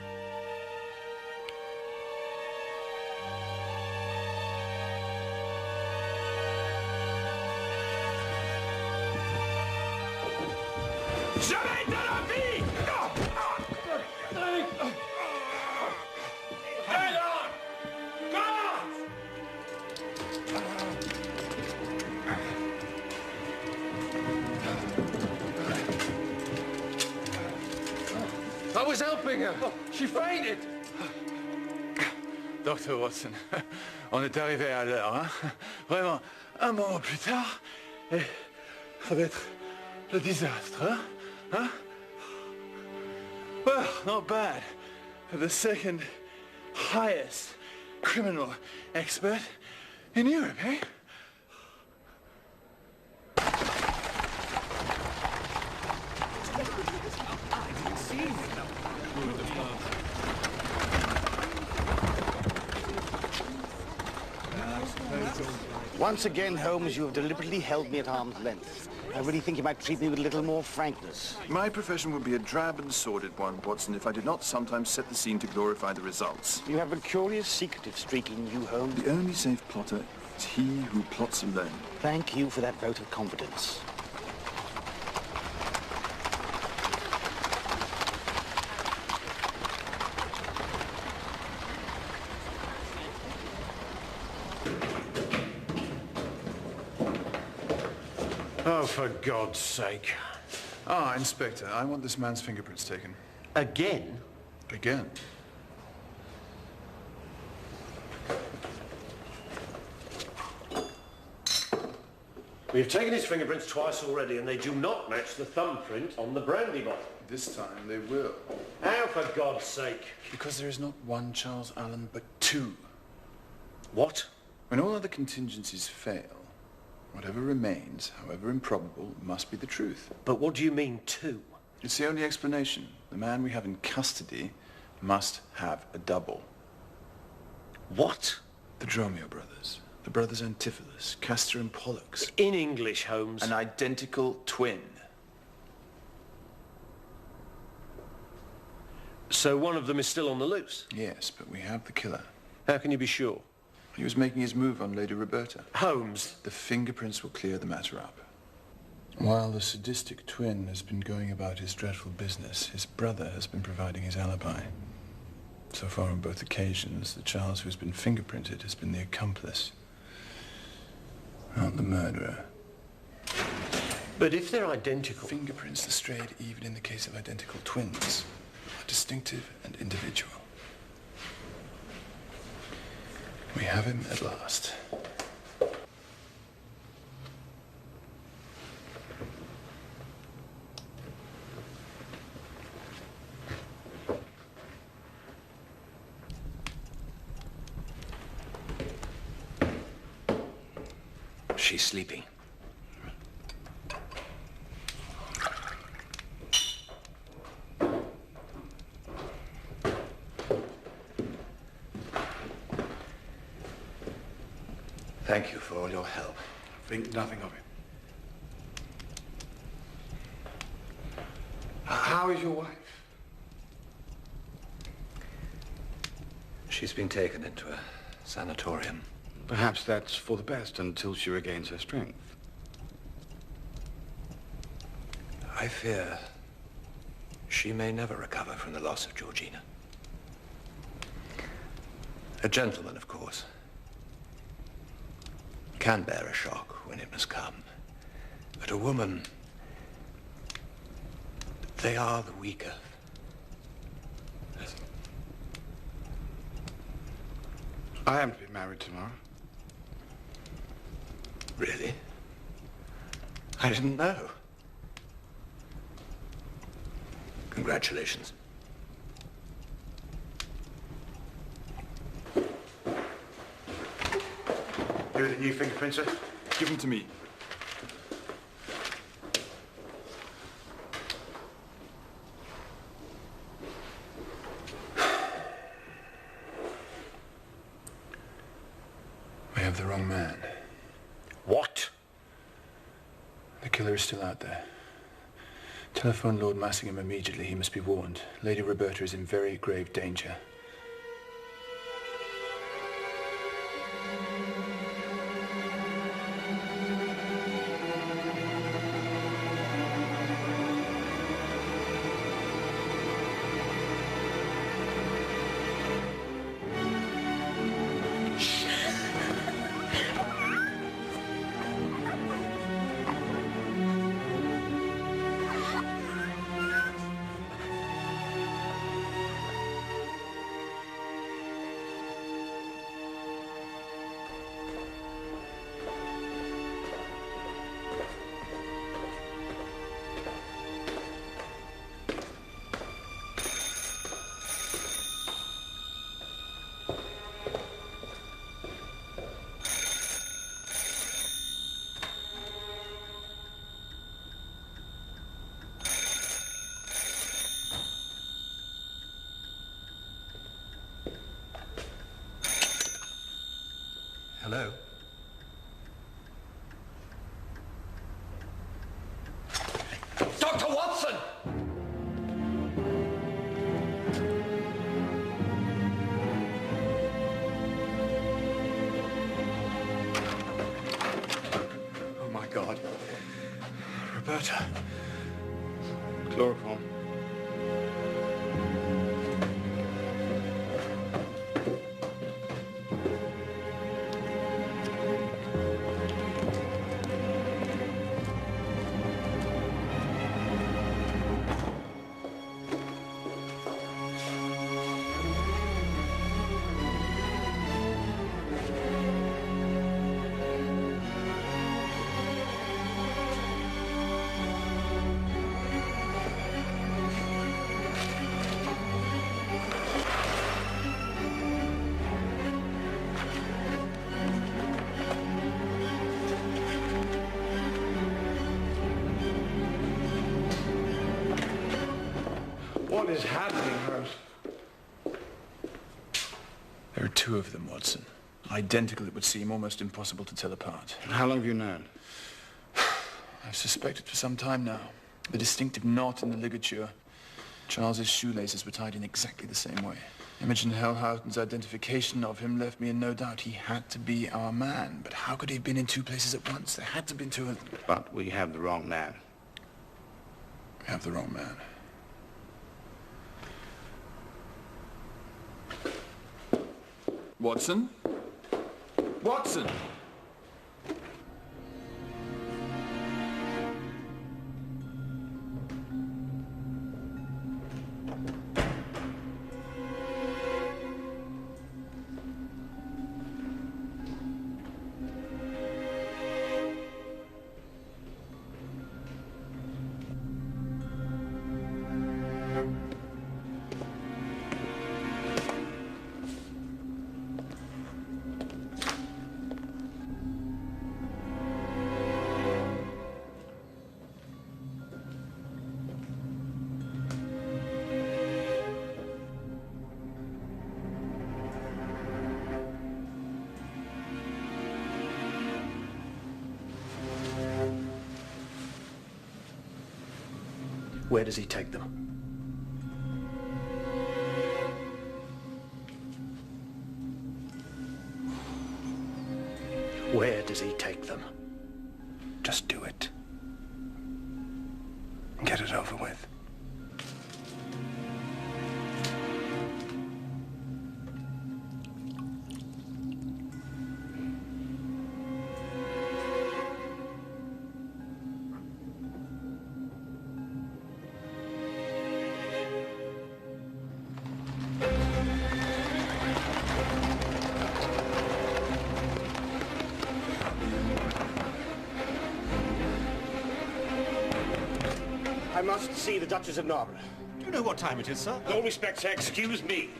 Jamais de la vie! Stand on! I was helping her. She fainted. Dr. Watson, on est arrivé à l'heure, hein? Vraiment, un moment plus tard, et ça va être le désastre, hein? Huh? Well, not bad for the second highest criminal expert in Europe, eh? Once again, Holmes, you have deliberately held me at arm's length. I really think you might treat me with a little more frankness. My profession would be a drab and sordid one, Watson, if I did not sometimes set the scene to glorify the results. You have a curious secretive streak in you, Holmes. The only safe plotter is he who plots alone. Thank you for that vote of confidence. Oh, for God's sake. Ah, Inspector, I want this man's fingerprints taken. Again? Again. We've taken his fingerprints twice already, and they do not match the thumbprint on the brandy bottle. This time they will. How, for God's sake? Because there is not one Charles Allen, but two. What? When all other contingencies fail, whatever remains, however improbable, must be the truth. But what do you mean, two? It's the only explanation. The man we have in custody must have a double. What? The Dromio brothers. The brothers Antipholus, Castor and Pollux. In English, Holmes. An identical twin. So one of them is still on the loose? Yes, but we have the killer. How can you be sure? He was making his move on Lady Roberta. Holmes. The fingerprints will clear the matter up. While the sadistic twin has been going about his dreadful business, his brother has been providing his alibi. So far on both occasions, the Charles who's been fingerprinted has been the accomplice, not the murderer. But if they're identical... Fingerprints are strayed even in the case of identical twins, are distinctive and individual. We have him at last. She's sleeping. Thank you for all your help. Think nothing of it. How is your wife? She's been taken into a sanatorium. Perhaps that's for the best until she regains her strength. I fear she may never recover from the loss of Georgina. A gentleman, of course, can bear a shock when it must come. But a woman, they are the weaker. I am to be married tomorrow. Really? I didn't know. Congratulations. Here are the new fingerprints, sir. Give them to me. We have the wrong man. What? The killer is still out there. Telephone Lord Massingham immediately. He must be warned. Lady Roberta is in very grave danger. Hello? Dr. Watson! Oh, my God. Roberta. Chloroform. What is happening, Holmes? There are two of them, Watson. Identical, it would seem, almost impossible to tell apart. How long have you known? I've suspected for some time now. The distinctive knot in the ligature. Charles's shoelaces were tied in exactly the same way. Imogen Hellhouten's identification of him left me in no doubt he had to be our man. But how could he have been in two places at once? There had to have been two of them. But we have the wrong man. We have the wrong man. Watson? Watson! Where does he take them? Where does he take them? Just do it. And get it over with. I must see the Duchess of Narborough. Do you know what time it is, sir? With all respect, sir, excuse me.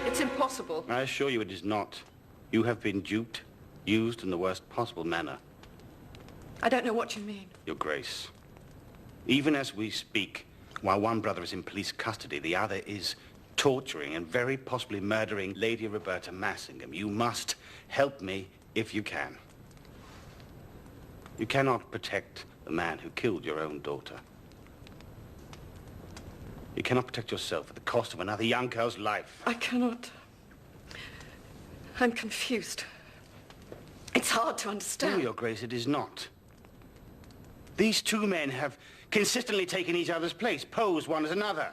It's impossible. I assure you it is not. You have been duped, used in the worst possible manner. I don't know what you mean. Your Grace, even as we speak, while one brother is in police custody, the other is torturing and very possibly murdering Lady Roberta Massingham. You must help me if you can. You cannot protect the man who killed your own daughter. You cannot protect yourself at the cost of another young girl's life. I cannot. I'm confused. It's hard to understand. No, Your Grace, it is not. These two men have consistently taken each other's place, posed one as another,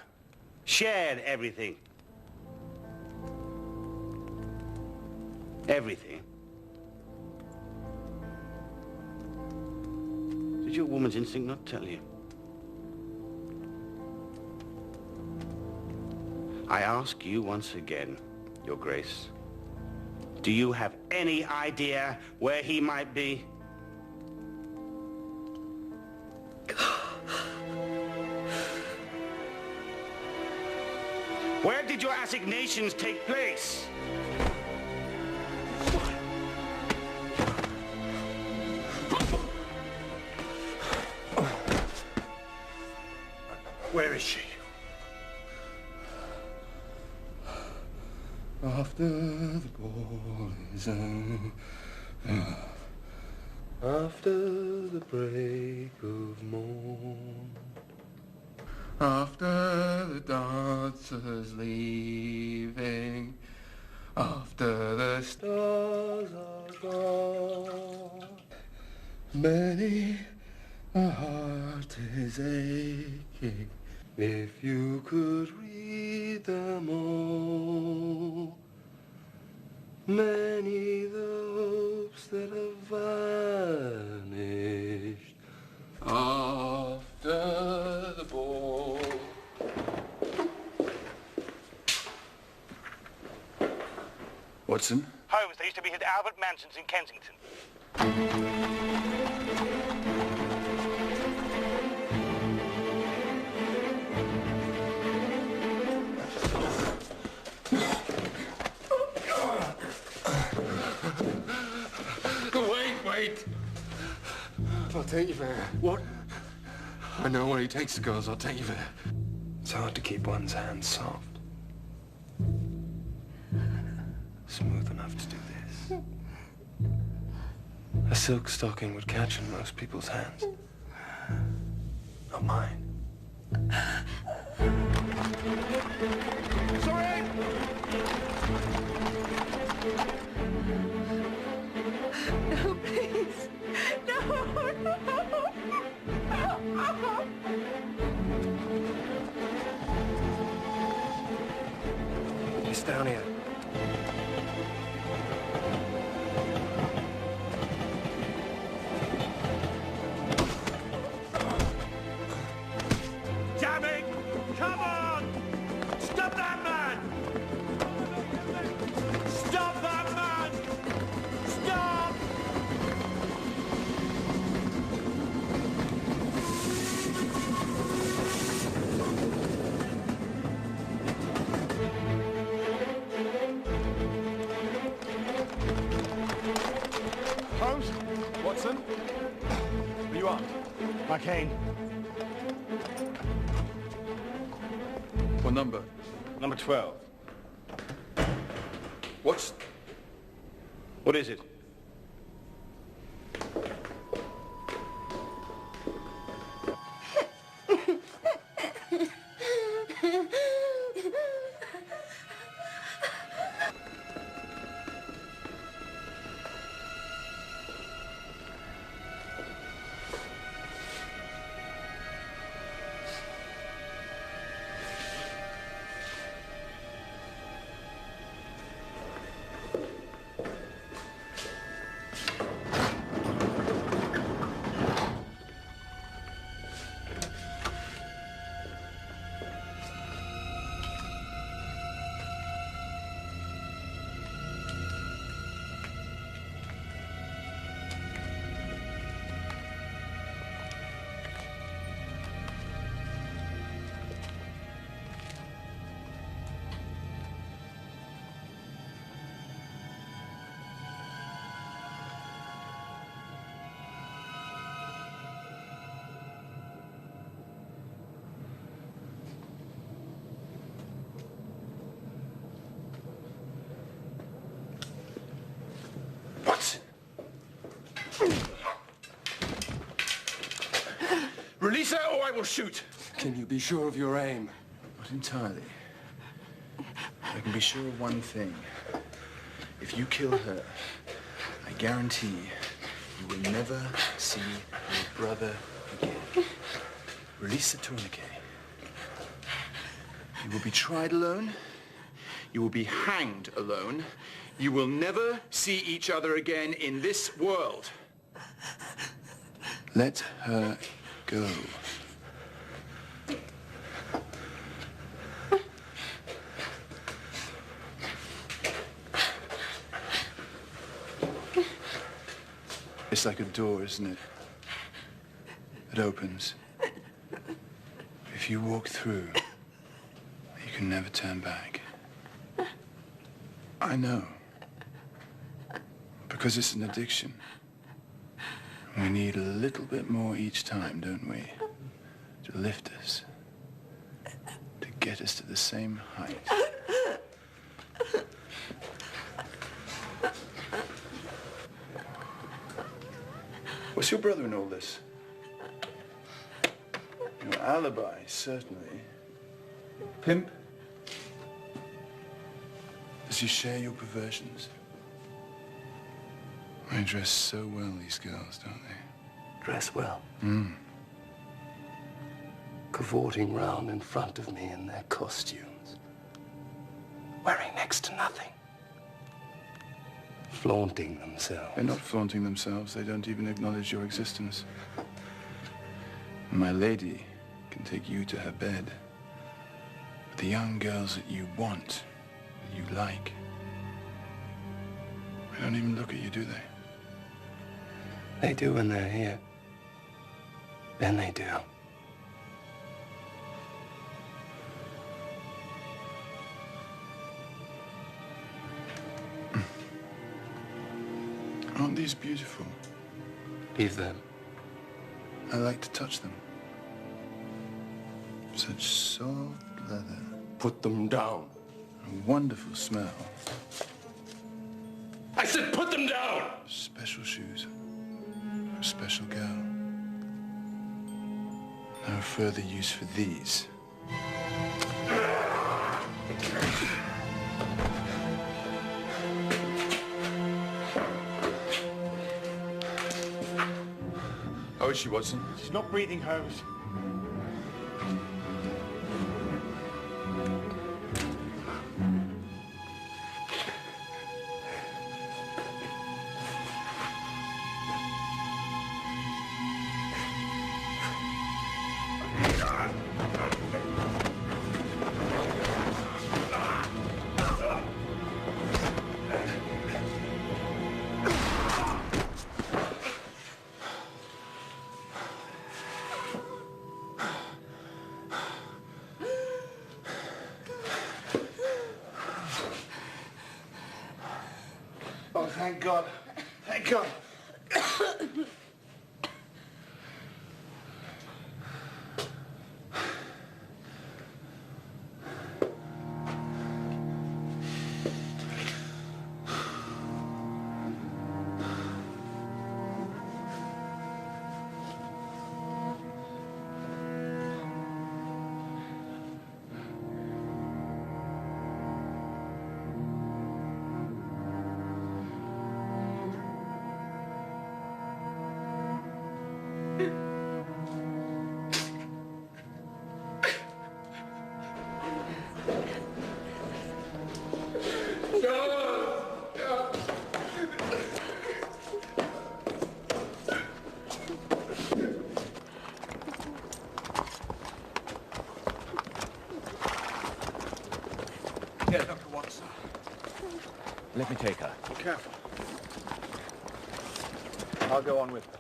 shared everything. Everything. Did your woman's instinct not tell you? I ask you once again, Your Grace, do you have any idea where he might be? Where did your assignations take place? Where is she? After the ball is over, after the break of morn, after the dancers leaving, after the stars are gone, many a heart is aching. If you could read them all, many the hopes that have vanished after the ball. Watson? Holmes, they used to be at Albert Mansion's in Kensington. Wait! I'll take you there. What? I know where he takes the girls. I'll take you there. It's hard to keep one's hands soft. Smooth enough to do this. A silk stocking would catch in most people's hands. Not mine. Sorry! No, please. No, no. He's down here. Damn! Come on! Stop that man! Stop that man! Stop! Holmes? Watson? Are you armed? My cane. What number? Number 12. What is it? Release her or I will shoot! Can you be sure of your aim? Not entirely. I can be sure of one thing. If you kill her, I guarantee you will never see your brother again. Release the tourniquet. You will be tried alone. You will be hanged alone. You will never see each other again in this world. Let her go. It's like a door, isn't it? It opens. If you walk through, you can never turn back. I know. Because it's an addiction. We need a little bit more each time, don't we? To lift us. To get us to the same height. What's your brother in all this? Your alibi, certainly. Pimp? Does he share your perversions? They dress so well, these girls, don't they? Dress well. Cavorting round in front of me in their costumes. Wearing next to nothing. Flaunting themselves. They're not flaunting themselves. They don't even acknowledge your existence. My lady can take you to her bed. But the young girls that you want, that you like, they don't even look at you, do they? They do when they're here. Then they do. Aren't these beautiful? Leave them. I like to touch them. Such soft leather. Put them down. A wonderful smell. I said put them down! Special shoes. special girl. No further use for these. How is she, Watson? She's not breathing, Holmes. Oh, thank God. Thank God. Here, Dr. Watson. Let me take her. Careful. I'll go on with her.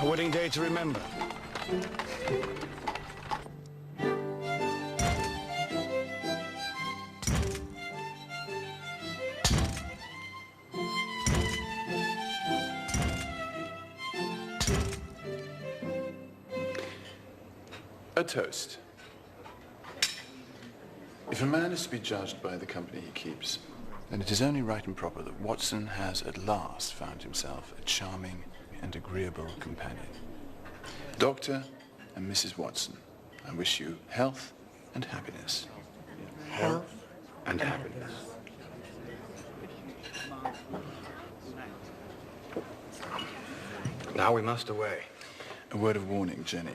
A wedding day to remember. A toast. If a man is to be judged by the company he keeps, then it is only right and proper that Watson has at last found himself a charming and agreeable companion. Dr. and Mrs. Watson, I wish you health and happiness. Health and happiness. Now we must away. A word of warning, Jenny.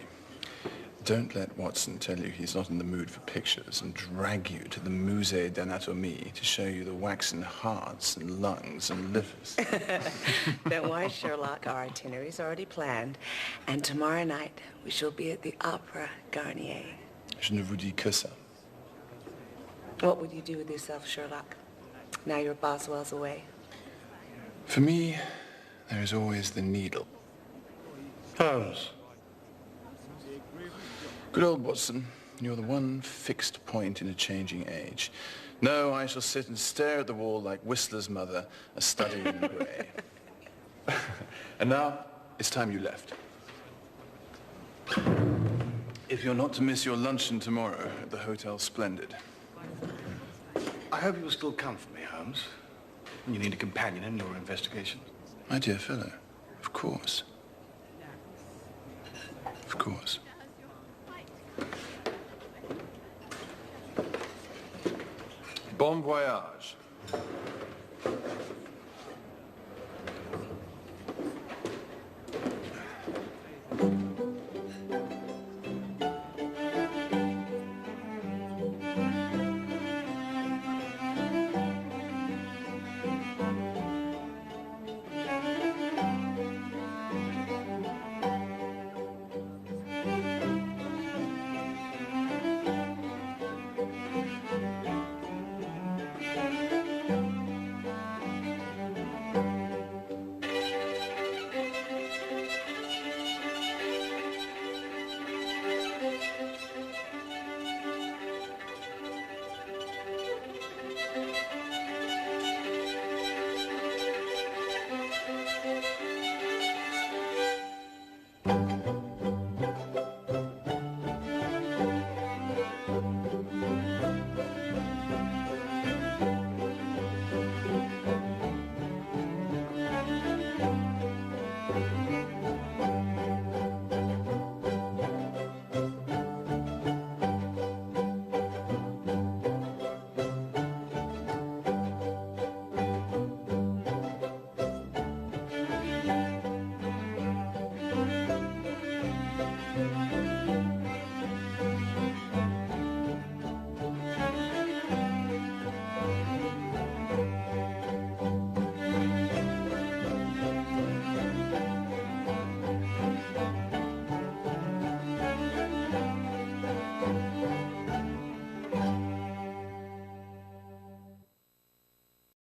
Don't let Watson tell you he's not in the mood for pictures and drag you to the Musée d'Anatomie to show you the waxen hearts and lungs and livers. Don't worry, Sherlock. Our itinerary's already planned. And tomorrow night, we shall be at the Opera Garnier. Je ne vous dis que ça. What would you do with yourself, Sherlock? Now your Boswell's away. For me, there is always the needle. Holmes. Good old Watson, you're the one fixed point in a changing age. No, I shall sit and stare at the wall like Whistler's mother, a study in grey. And now, it's time you left. If you're not to miss your luncheon tomorrow at the Hotel Splendid. I hope you will still come for me, Holmes. You need a companion in your investigation. My dear fellow, of course. Of course. Bon voyage. Thank you.